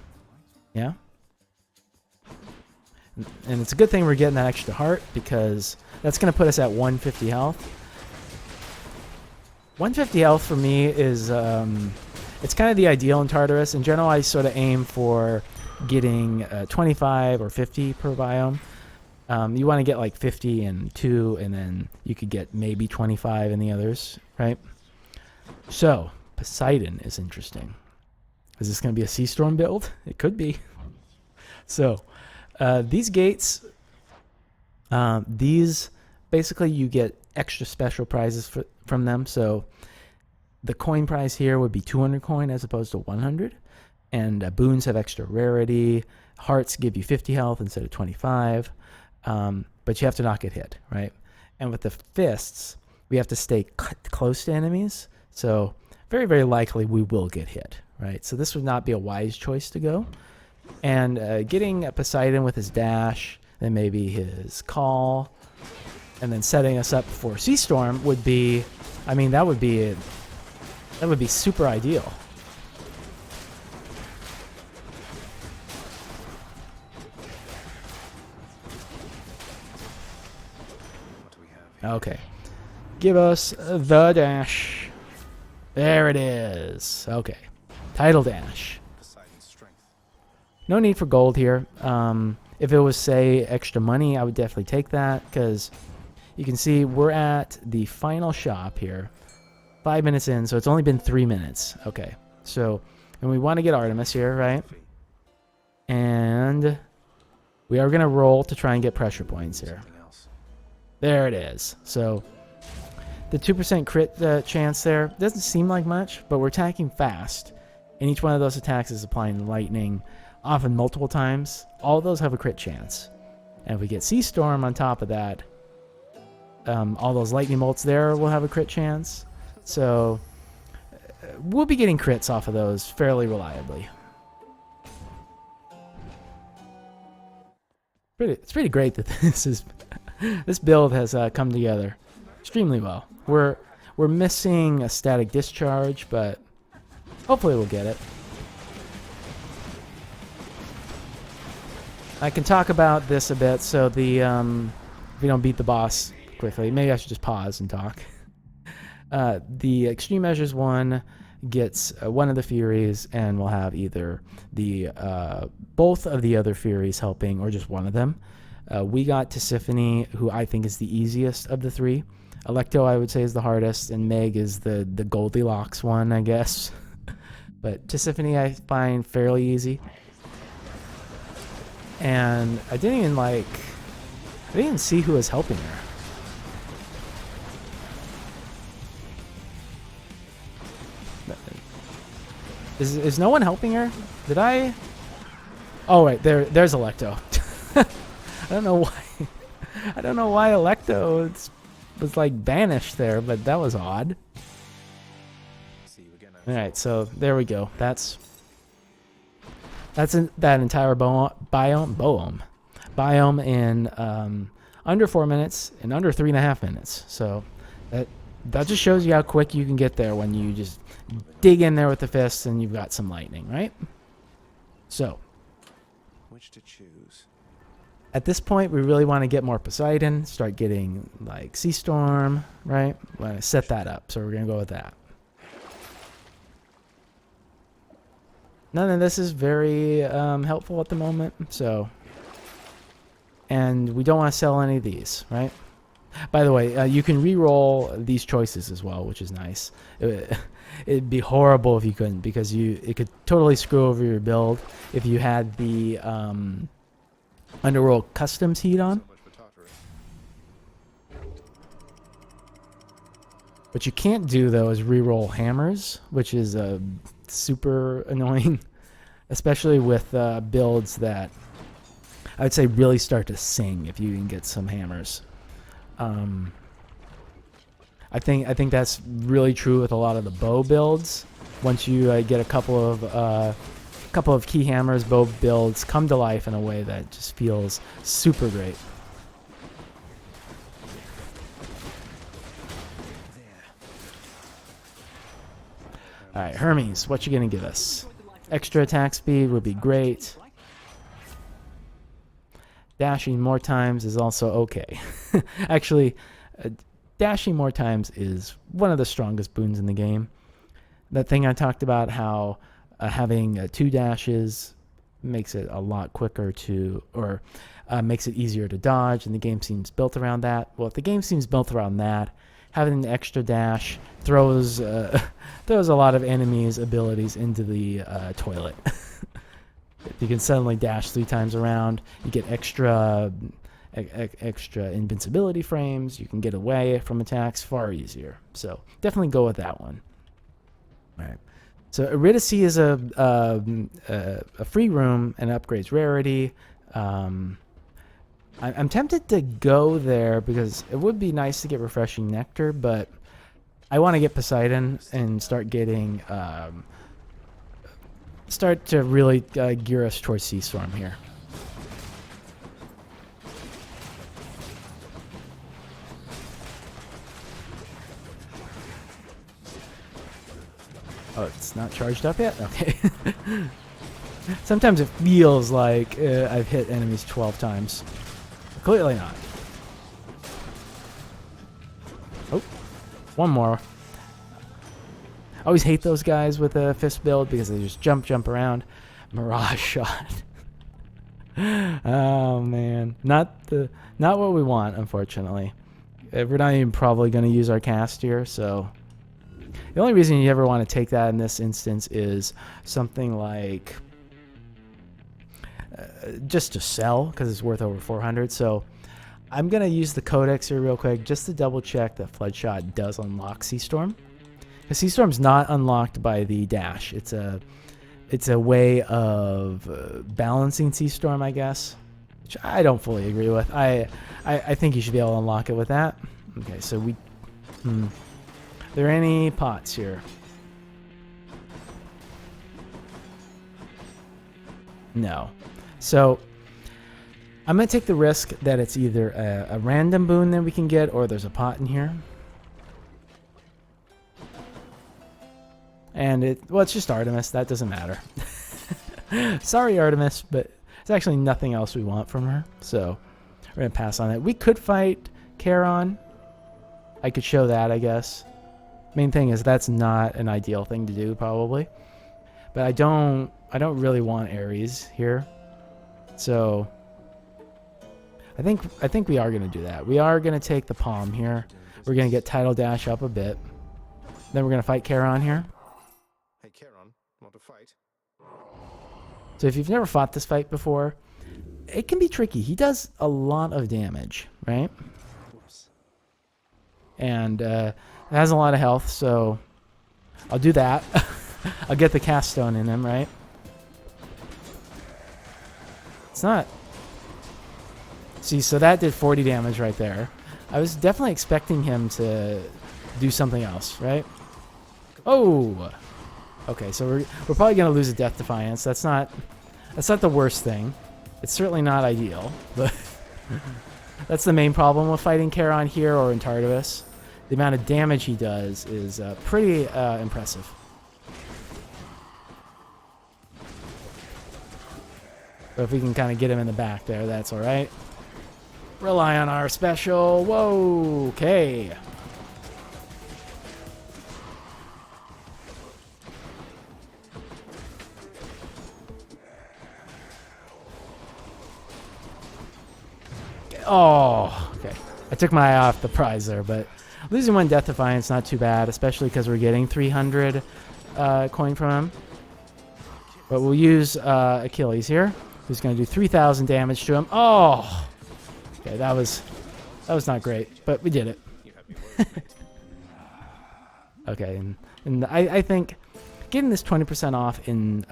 Yeah? And it's a good thing we're getting that extra heart, because that's going to put us at 150 health. 150 health for me is, it's kind of the ideal in Tartarus. In general, I sort of aim for getting 25 or 50 per biome. You want to get like 50 in 2, and then you could get maybe 25 in the others, right? So, Poseidon is interesting. Is this going to be a Sea Storm build? It could be. So, these gates, these basically you get extra special prizes from them. So the coin prize here would be 200 coin as opposed to 100. And boons have extra rarity. Hearts give you 50 health instead of 25. But you have to not get hit, right? And with the fists, we have to stay close to enemies. So very, very likely we will get hit, right? So this would not be a wise choice to go. And getting Poseidon with his dash, then maybe his call, and then setting us up for Sea Storm would be, I mean, that would be super ideal. What do we have here? Okay. Give us the dash. There it is. Okay. Title dash. Poseidon's strength. No need for gold here. If it was, say, extra money, I would definitely take that, because you can see we're at the final shop here. 5 minutes in, so it's only been 3 minutes. Okay. So, and we want to get Artemis here, right? And we are going to roll to try and get pressure points here. Something else. There it is. So the 2% crit chance there doesn't seem like much, but we're attacking fast. And each one of those attacks is applying lightning, often multiple times. All of those have a crit chance. And if we get Sea Storm on top of that, all those lightning bolts there will have a crit chance. So we'll be getting crits off of those fairly reliably. It's pretty great that this build has come together extremely well. We're missing a static discharge, but hopefully we'll get it. I can talk about this a bit. So if we don't beat the boss quickly, maybe I should just pause and talk. The extreme measures one gets one of the Furies, and we'll have either the both of the other Furies helping, or just one of them. We got Tisiphone, who I think is the easiest of the three. Electo, I would say, is the hardest, and Meg is the Goldilocks one, I guess. But Tisiphone I find fairly easy. And I didn't even see who was helping her. Is no one helping her? Did I? Oh, right. There's Electo. I don't know why. I don't know why Electo was like banished there, but that was odd. See you again. All right, so there we go. That's that entire biome in under 4 minutes, in under 3.5 minutes. So that just shows you how quick you can get there when you just dig in there with the fists and you've got some lightning, right? So Which to choose? at this point, we really want to get more Poseidon, start getting like Sea Storm, right? We want to set that up, so we're going to go with that. None of this is very helpful at the moment, so. And we don't want to sell any of these, right? By the way, you can re-roll these choices as well, which is nice. It'd be horrible if you couldn't, because it could totally screw over your build if you had the Underworld Customs heat on. So much for Tartarus. What you can't do, though, is re-roll hammers, which is super annoying, especially with builds that I would say really start to sing if you can get some hammers. I think that's really true with a lot of the bow builds. Once you get a couple of couple of key hammers, bow builds come to life in a way that just feels super great. All right, Hermes, what you gonna give us? Extra attack speed would be great. Dashing more times is also okay. Actually, dashing more times is one of the strongest boons in the game. That thing I talked about, how having 2 dashes makes it a lot quicker to, or makes it easier to dodge, and the game seems built around that. Well, if the game seems built around that, having an extra dash throws a lot of enemies' abilities into the toilet. You can suddenly dash 3 times around. You get extra invincibility frames. You can get away from attacks far easier. So definitely go with that one. All right. So Eurydice is a free room and upgrades rarity. I'm tempted to go there because it would be nice to get refreshing nectar, but I want to get Poseidon and start getting start to really gear us towards Sea Storm here. Oh, it's not charged up yet? Okay. Sometimes it feels like I've hit enemies 12 times. Clearly not. Oh, one more. I always hate those guys with a fist build because they just jump around. Mirage shot. Oh man, not what we want, unfortunately. We're not even probably going to use our cast here, so the only reason you ever want to take that in this instance is something like just to sell, because it's worth over 400. So I'm going to use the codex here real quick just to double check that Floodshot does unlock Sea Storm. Because Sea Storm's not unlocked by the dash. It's a way of balancing Sea Storm, I guess, which I don't fully agree with. I think you should be able to unlock it with that. Okay, so we... Are there any pots here? No. So I'm going to take the risk that it's either a random boon that we can get or there's a pot in here. And it's just Artemis. That doesn't matter. Sorry, Artemis, but there's actually nothing else we want from her. So we're going to pass on it. We could fight Charon. I could show that, I guess. Main thing is that's not an ideal thing to do, probably. But I don't really want Ares here. So I think we are going to do that. We are going to take the palm here. We're going to get Tidal Dash up a bit. Then we're going to fight Charon here. Hey, Charon, want to fight? So if you've never fought this fight before, it can be tricky. He does a lot of damage, right? Whoops. And has a lot of health, so I'll do that. I'll get the cast stone in him, right? It's not... See, so that did 40 damage right there. I was definitely expecting him to do something else, right? Oh! Okay, so we're probably going to lose a Death Defiance. That's not the worst thing. It's certainly not ideal, but that's the main problem with fighting Charon here or in Artemis. The amount of damage he does is pretty impressive. So if we can kind of get him in the back there, that's all right. Rely on our special. Whoa, okay. Oh, okay. I took my eye off the prize there, but losing 1 Death Defiance, not too bad, especially because we're getting 300 coin from him. But we'll use Achilles here, who's going to do 3,000 damage to him. Oh! Okay, that was not great, but we did it. You have me worried. Okay, and I think getting this 20% off in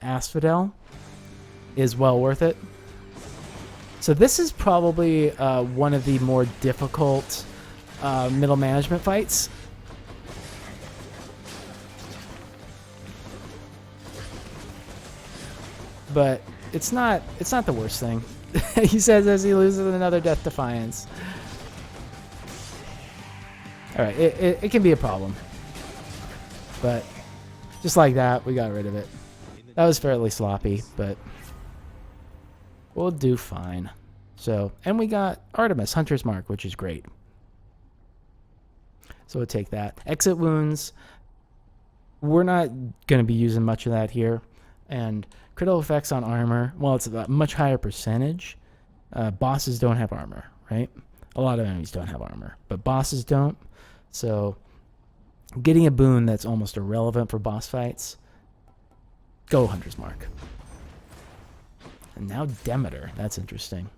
Asphodel is well worth it. So this is probably one of the more difficult middle management fights. but it's not the worst thing. He says as he loses another Death Defiance. All right, it can be a problem, but just like that, we got rid of it. That was fairly sloppy, but we'll do fine. So, and we got Artemis, Hunter's Mark, which is great. So we'll take that. Exit wounds. We're not going to be using much of that here. And critical effects on armor. Well, it's a much higher percentage. Bosses don't have armor, right? A lot of enemies don't have armor, but bosses don't. So getting a boon that's almost irrelevant for boss fights. Go Hunter's Mark. And now Demeter. That's interesting.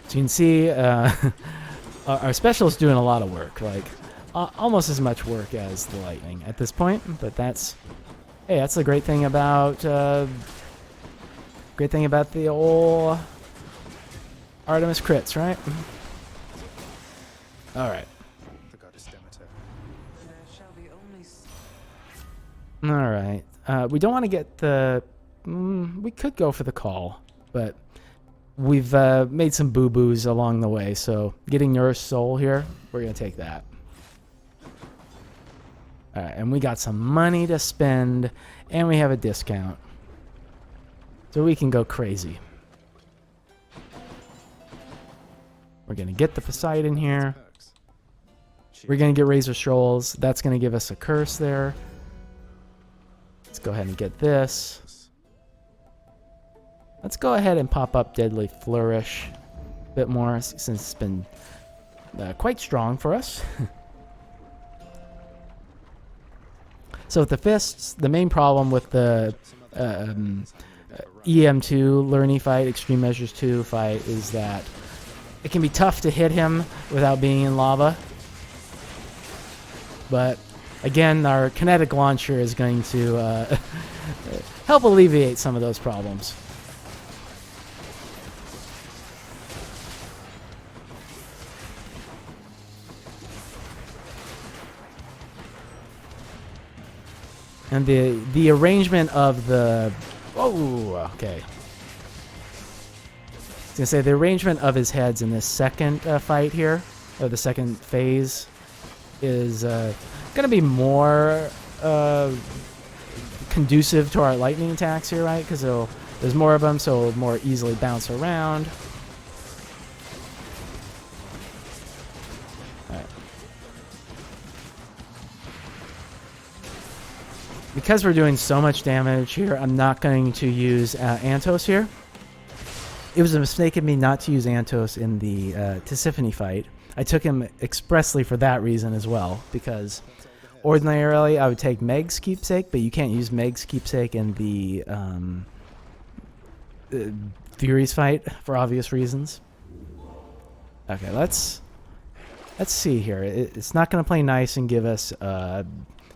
So you can see our specialist doing a lot of work, like almost as much work as the lightning at this point. But that's, hey, that's the great thing about the old Artemis crits, right? All right. The goddess Demeter. There shall be only All right. We don't want to get the. We could go for the call, but we've made some boo-boos along the way, so getting Nourished Soul here, we're going to take that. All right, and we got some money to spend, and we have a discount. So we can go crazy. We're going to get the Poseidon here. Perks. We're going to get Razor Shoals. That's going to give us a curse there. Let's go ahead and get this. Let's go ahead and pop up Deadly Flourish a bit more, since it's been quite strong for us. So with the fists, the main problem with the EM2 Learny fight, Extreme Measures 2 fight, is that it can be tough to hit him without being in lava. But again, our kinetic launcher is going to help alleviate some of those problems. And the arrangement of the... Oh, okay. I was going to say, the arrangement of his heads in this second fight here, or the second phase, is going to be more conducive to our lightning attacks here, right? Because there's more of them, so it'll more easily bounce around. Because we're doing so much damage here, I'm not going to use Antos here. It was a mistake of me not to use Antos in the Tisiphone fight. I took him expressly for that reason as well, because ordinarily I would take Meg's Keepsake, but you can't use Meg's Keepsake in the Furies fight for obvious reasons. Okay, let's see here. It's not going to play nice and give us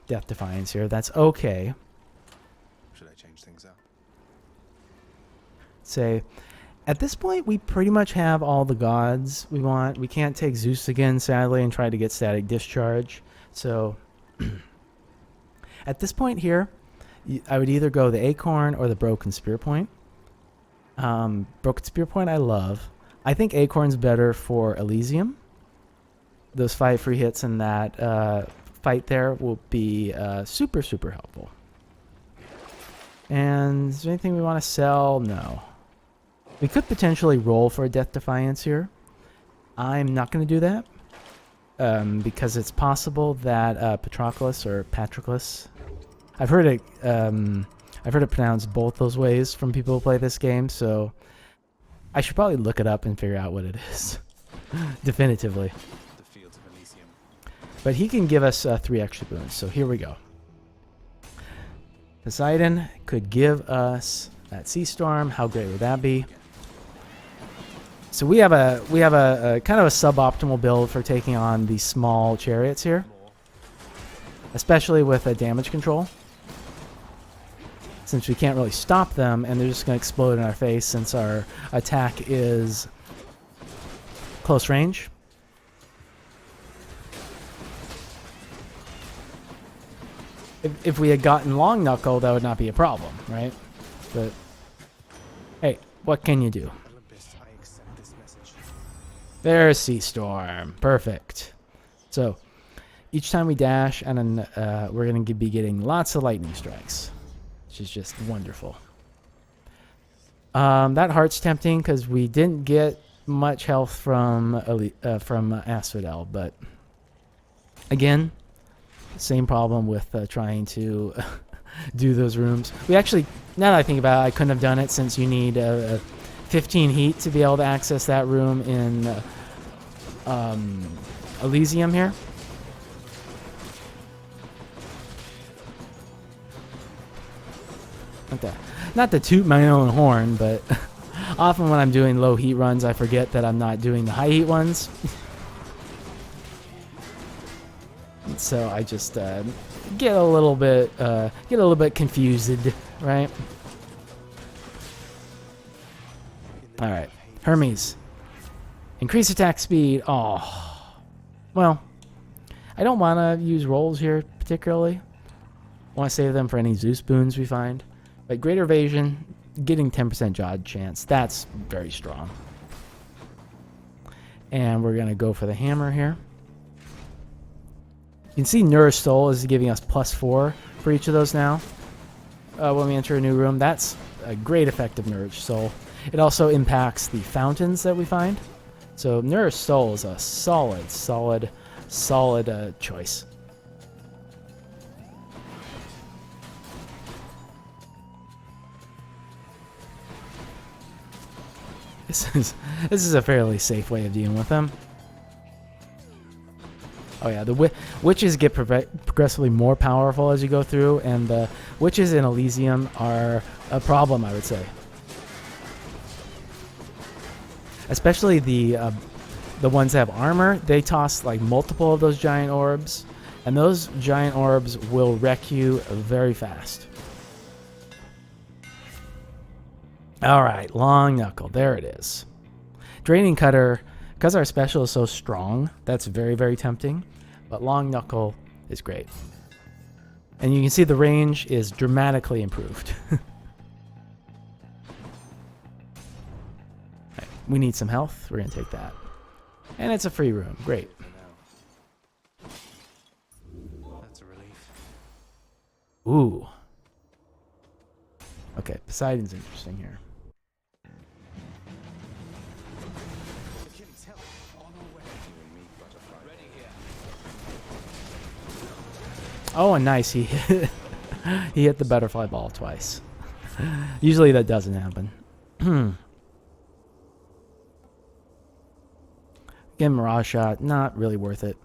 Death Defiance here. That's okay. Should I change things up? Say, at this point, we pretty much have all the gods we want. We can't take Zeus again, sadly, and try to get Static Discharge. So, at this point here, I would either go the Acorn or the Broken Spear Point. Broken Spear Point I love. I think Acorn's better for Elysium. Those 5 free hits in that fight there will be super, super helpful. And is there anything we want to sell? No. We could potentially roll for a Death Defiance here. I'm not going to do that because it's possible that Patroclus or Patroclus. I've heard it pronounced both those ways from people who play this game, so I should probably look it up and figure out what it is definitively. The fields of Elysium. But he can give us 3 extra boons. So here we go. Poseidon could give us that Sea Storm. How great would that be? So we have a kind of a suboptimal build for taking on these small chariots here, especially with a damage control. since we can't really stop them, and they're just going to explode in our face since our attack is close range. If we had gotten long knuckle, that would not be a problem, right? But hey, what can you do? Olympus, I accept this message. There's Sea Storm. Perfect. So each time we dash, and then we're going to be getting lots of lightning strikes, which is just wonderful. That heart's tempting because we didn't get much health from Asphodel, but again, same problem with trying to do those rooms. We actually, now that I think about it, I couldn't have done it since you need 15 heat to be able to access that room in Elysium here. Not to toot my own horn, but often when I'm doing low heat runs, I forget that I'm not doing the high heat ones. So I just get a little bit confused, right? All right, Hermes, increase attack speed. Oh, well, I don't want to use rolls here particularly. I want to save them for any Zeus boons we find. But greater evasion, getting 10% dodge chance. That's very strong. And we're gonna go for the hammer here. You can see Nourish Soul is giving us +4 for each of those now. When we enter a new room, that's a great effect of Nourish Soul. It also impacts the fountains that we find. So Nourish Soul is a solid choice. This is a fairly safe way of dealing with them. Oh yeah, the witches get progressively more powerful as you go through, and the witches in Elysium are a problem, I would say. Especially the ones that have armor, they toss like multiple of those giant orbs, and those giant orbs will wreck you very fast. All right, long knuckle, there it is. Draining cutter, because our special is so strong, that's very, very tempting. But long knuckle is great. And you can see the range is dramatically improved. Right, we need some health. We're going to take that. And it's a free room. Great. That's a relief. Ooh. Okay, Poseidon's interesting here. Oh, and nice. He hit the butterfly ball twice. Usually that doesn't happen. Again, Mirage Shot, not really worth it.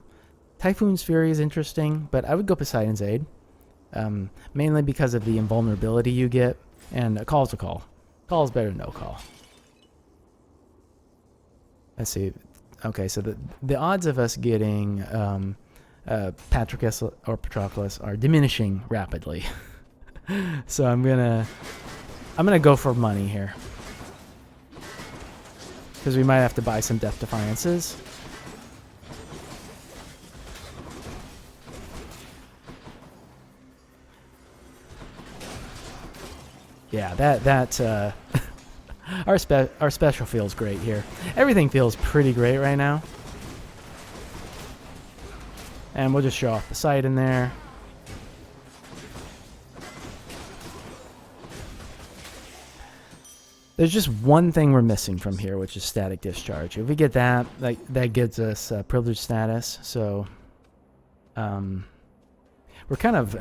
Typhoon's Fury is interesting, but I would go Poseidon's Aid. Mainly because of the invulnerability you get, and a call's a call. Call is better than no call. Let's see. Okay, so the odds of us getting Patroclus or Patroclus are diminishing rapidly. So I'm gonna go for money here, because we might have to buy some Death Defiances. Yeah, that our special feels great here. Everything feels pretty great right now. And we'll just show off the sight in there. There's just one thing we're missing from here, which is static discharge. If we get that, that gives us privileged status. So we're kind of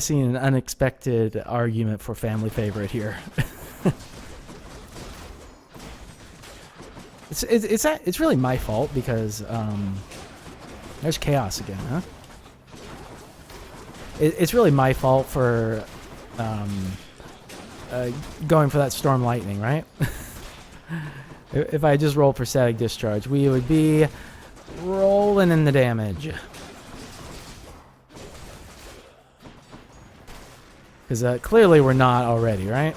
seeing an unexpected argument for family favorite here. It's really my fault because there's chaos again, huh? It's really my fault for going for that storm lightning, right? If I just rolled for static discharge, we would be rolling in the damage. Because clearly we're not already, right?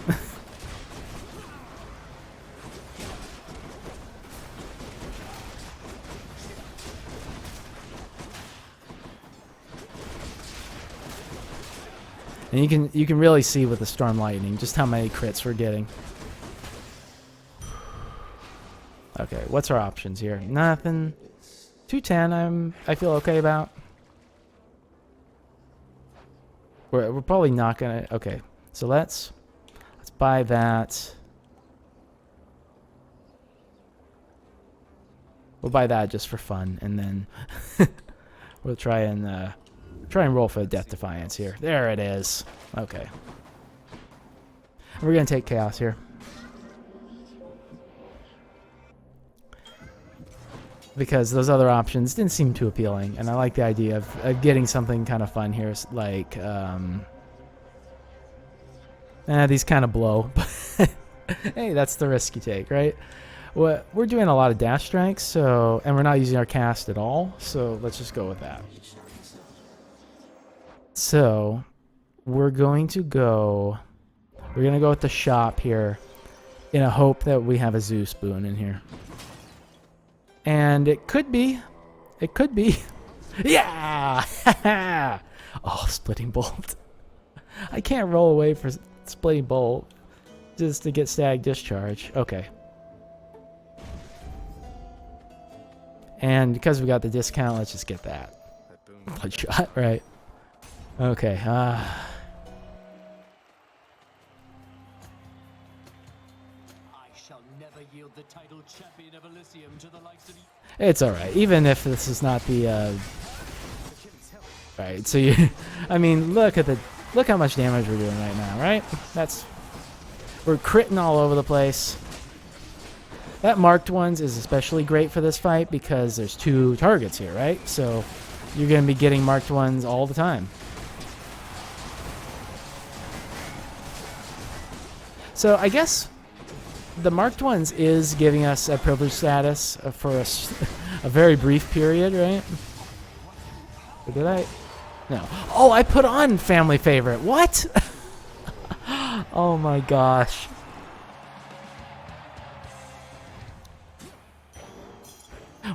And you can really see with the storm lightning just how many crits we're getting. Okay, what's our options here? Nothing. 210 I feel okay about. We're probably not gonna. Okay, so let's buy that. We'll buy that just for fun, and then we'll try and roll for the Death Defiance here. There it is. Okay, we're gonna take Chaos here because those other options didn't seem too appealing, and I like the idea of getting something kind of fun here, like these kind of blow. Hey, that's the risk you take, right? Well, we're doing a lot of dash strength, so, and we're not using our cast at all, so let's just go with that. So we're going to go with the shop here in a hope that we have a Zeus Boon in here. And it could be. Yeah! Oh, Splitting Bolt. I can't roll away for Splitting Bolt just to get Stag Discharge. Okay. And because we got the discount, let's just get that. Bloodshot, right? Okay. I shall never yield the title champion of Elysium to the likes of you. It's alright, even if this is not the right, so I mean, look how much damage we're doing right now, right? We're critting all over the place. That marked ones is especially great for this fight because there's 2 targets here, right? So you're going to be getting marked ones all the time. So I guess the marked ones is giving us a privilege status for a very brief period, right? Or did I? No. Oh, I put on family favorite. What? Oh my gosh.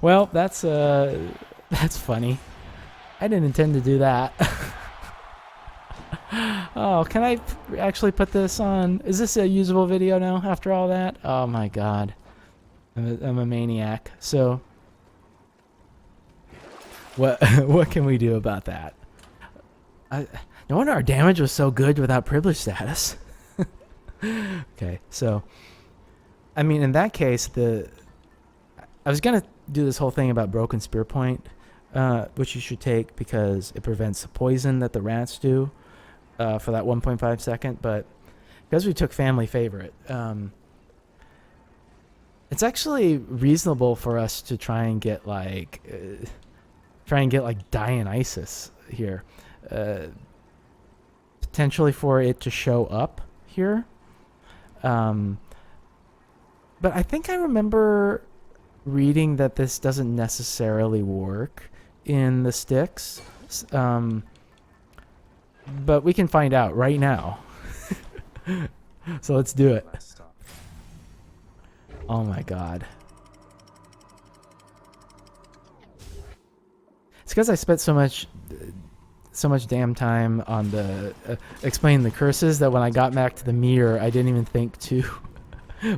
Well, that's funny. I didn't intend to do that. Oh, can I actually put this on? Is this a usable video now after all that? Oh my god. I'm a maniac. So what can we do about that? No wonder our damage was so good without privilege status. Okay, so I mean, in that case, I was gonna do this whole thing about broken spear point, which you should take because it prevents the poison that the rats do for that 1.5 second. But because we took family favorite, it's actually reasonable for us to try and get like Dionysus here, potentially for it to show up here. But I think I remember reading that this doesn't necessarily work in the sticks. But we can find out right now. So let's do it. Oh my god. It's because I spent so much damn time on the explaining the curses that when I got back to the mirror, I didn't even think to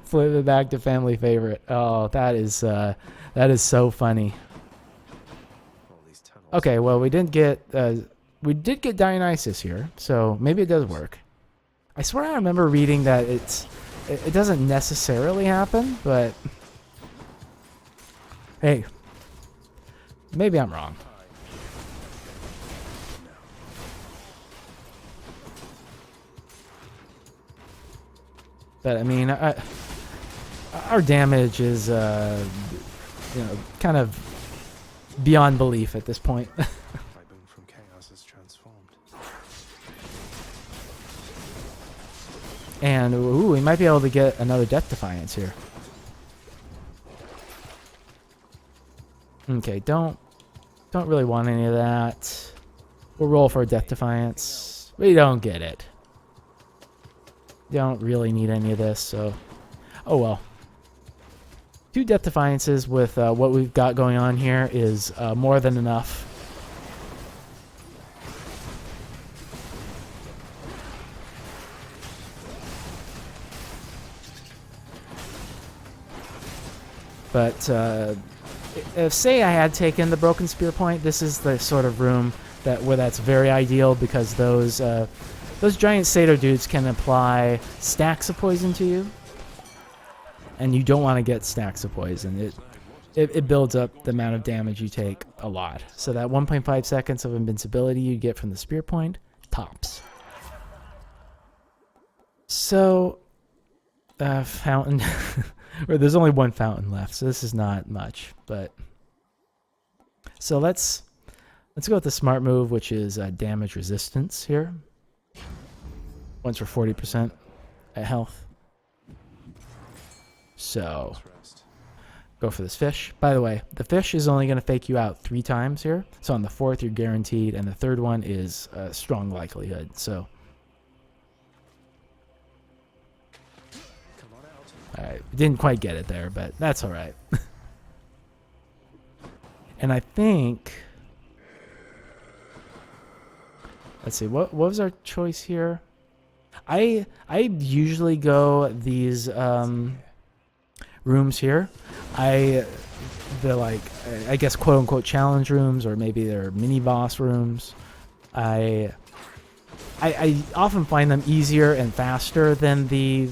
flip it back to family favorite. Oh, that is so funny. Okay, well we did get Dionysus here, so maybe it does work. I swear I remember reading that it doesn't necessarily happen, but hey, maybe I'm wrong. But I mean, our damage is, kind of beyond belief at this point. My Boon from chaos is transformed. And ooh, we might be able to get another Death Defiance here. Okay, don't really want any of that. We'll roll for a Death Defiance. We don't get it. You don't really need any of this, so... Oh well. 2 Death Defiances with what we've got going on here is more than enough. But if, say, I had taken the Broken Spear Point, this is the sort of room where that's very ideal, because those giant Satyr dudes can apply stacks of poison to you, and you don't want to get stacks of poison. It builds up the amount of damage you take a lot. So that 1.5 seconds of invincibility you get from the Spear Point, tops. So, fountain. Or there's only one fountain left, so this is not much. But so let's go with the smart move, which is damage resistance here. Once for 40% at health. So go for this fish. By the way, the fish is only going to fake you out 3 times here. So on the 4th, you're guaranteed, and the 3rd one is a strong likelihood. So. Alright, didn't quite get it there, but that's alright. And I think... Let's see, what was our choice here? I usually go these rooms here. They're like, I guess, quote-unquote challenge rooms, or maybe they're mini-boss rooms. I often find them easier and faster than the...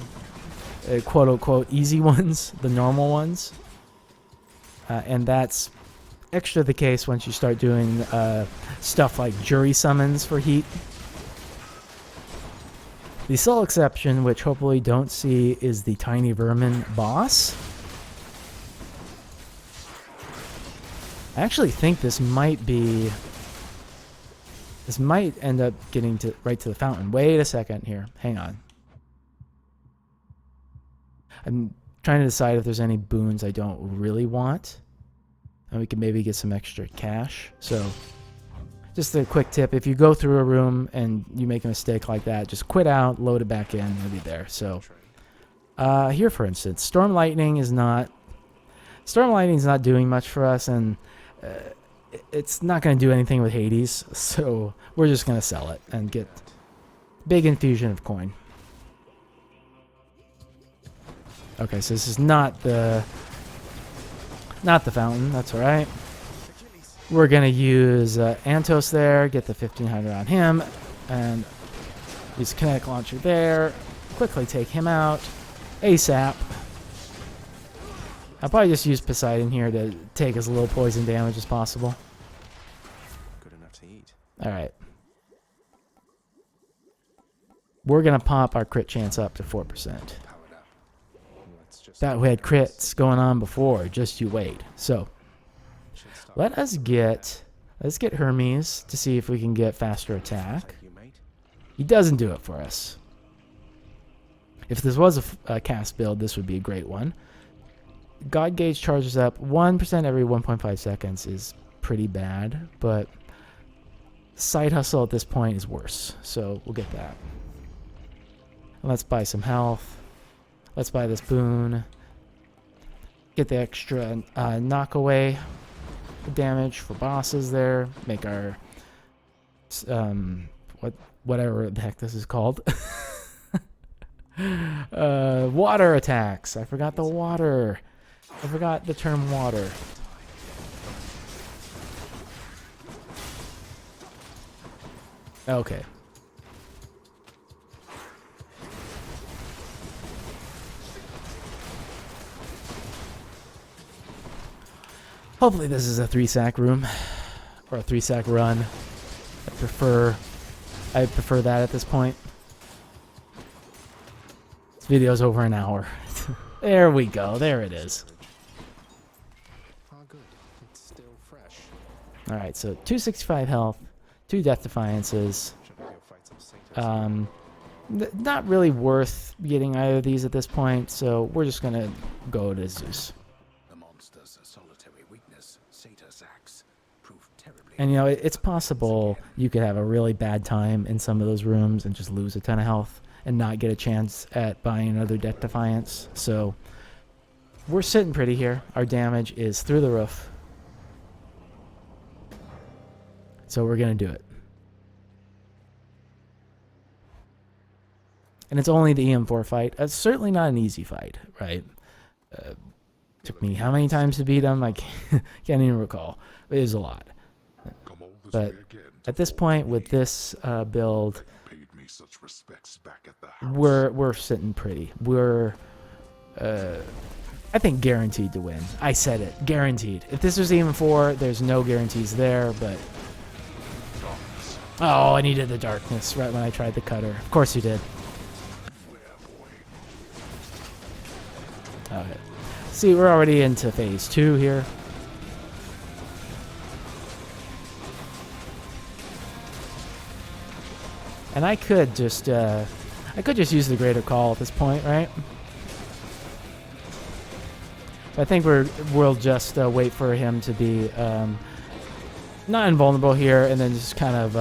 quote-unquote easy ones, the normal ones. And that's extra the case once you start doing stuff like jury summons for heat. The sole exception, which hopefully don't see, is the tiny vermin boss. I actually think this might end up getting right to the fountain. Wait a second here. Hang on. I'm trying to decide if there's any boons I don't really want. And we can maybe get some extra cash. So, just a quick tip. If you go through a room and you make a mistake like that, just quit out, load it back in, it'll be there. So, here for instance, Storm Lightning's not doing much for us, and it's not going to do anything with Hades. So, we're just going to sell it and get big infusion of coin. Okay, so this is not the fountain. That's all right. We're gonna use Antos there. Get the 1500 on him, and use kinetic launcher there. Quickly take him out ASAP. I'll probably just use Poseidon here to take as little poison damage as possible. Good enough to eat. All right. We're gonna pop our crit chance up to 4%. That we had crits going on before. Just you wait. So let's get Hermes to see if we can get faster attack. He doesn't do it for us. If this was a cast build, this would be a great one. God Gauge charges up 1% every 1.5 seconds is pretty bad, but Side Hustle at this point is worse. So we'll get that. Let's buy some health. Let's buy this boon. Get the extra knock away damage for bosses there. Make our whatever the heck this is called. Water attacks. I forgot the water. I forgot the term water. Okay. Hopefully this is a 3-sack room, or a 3-sack run. I prefer that at this point. This video's over an hour. There we go. There it is. Oh, good. It's still fresh. All right, so 265 health, 2 Death Defiances. Not really worth getting either of these at this point, so we're just gonna go to Zeus. And, you know, it's possible you could have a really bad time in some of those rooms and just lose a ton of health. and not get a chance at buying another Death Defiance. So we're sitting pretty here. Our damage is through the roof. So we're going to do it. And it's only the EM4 fight. It's certainly not an easy fight, right? Took me how many times to beat him? I can't even recall. It was a lot. Come all this But way again to at this fall point, to with me. this build, Paid me such respects back at the house. we're sitting pretty. We're, I think, guaranteed to win. I said it, guaranteed. If this was EM4, there's no guarantees there, but... Darkness. Oh, I needed the darkness right when I tried the cutter. Of course you did. Okay. See, we're already into phase 2 here. And I could just use the greater call at this point, right? I think we'll just wait for him to be not invulnerable here, and then just kind of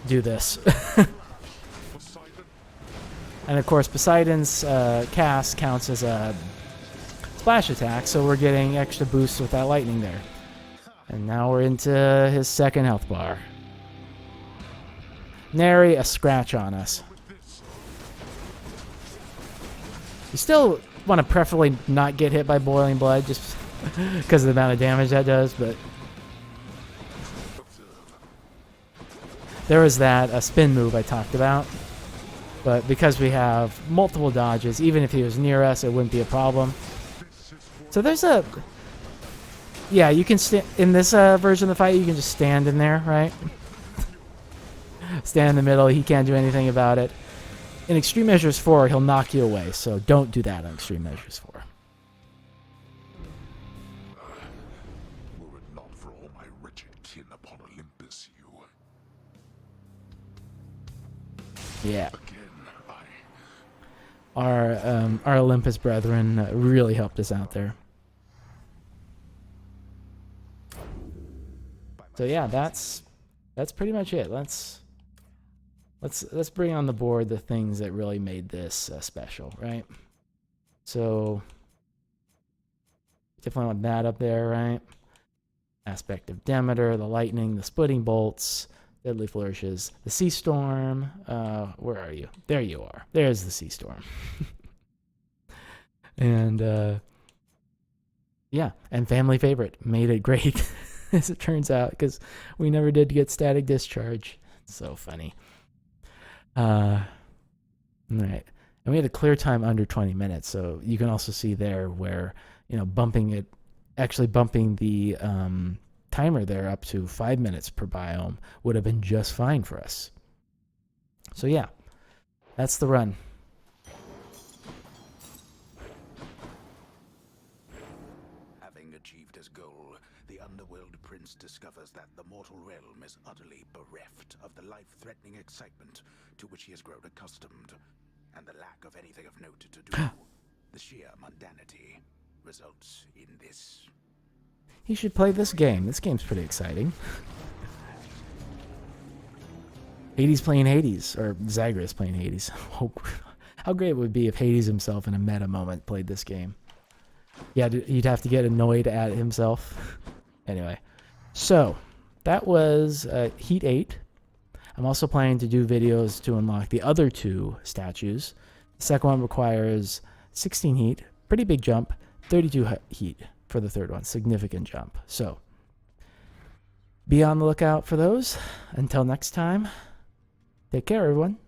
do this. And of course, Poseidon's cast counts as a splash attack, so we're getting extra boosts with that lightning there. And now we're into his second health bar. Nary a scratch on us. You still want to preferably not get hit by boiling blood, just because of the amount of damage that does, but... There was that spin move I talked about. But because we have multiple dodges, even if he was near us, it wouldn't be a problem. So there's a... Yeah, you can stand... In this version of the fight, you can just stand in there, right? Stand in the middle. He can't do anything about it. In Extreme Measures 4, he'll knock you away. So don't do that on Extreme Measures 4. Were it not for all my wretched kin upon Olympus, you... Yeah. Again, Our Olympus brethren really helped us out there. So yeah, that's pretty much it. Let's bring on the board the things that really made this special, right? So definitely want that up there, right? Aspect of Demeter, the lightning, the splitting bolts, deadly flourishes, the sea storm. Where are you? There you are. There's the sea storm. And yeah, and family favorite made it great, as it turns out, because we never did get static discharge. It's so funny. All right, and we had a clear time under 20 minutes, so you can also see there where, you know, bumping the timer there up to 5 minutes per biome would have been just fine for us. So yeah, that's the run. Having achieved his goal, the Underworld Prince discovers that the mortal realm is utterly bereft of the life-threatening excitement to which he has grown accustomed, and the lack of anything of note to do. The sheer mundanity results in this. You should play this game. This game's pretty exciting. Hades playing Hades, or Zagreus playing Hades. How great it would be if Hades himself in a meta moment played this game. Yeah, you'd have to get annoyed at himself. Anyway, so that was Heat 8. I'm also planning to do videos to unlock the other 2 statues. The second one requires 16 heat, pretty big jump, 32 heat for the third one, significant jump. So be on the lookout for those. Until next time, take care, everyone.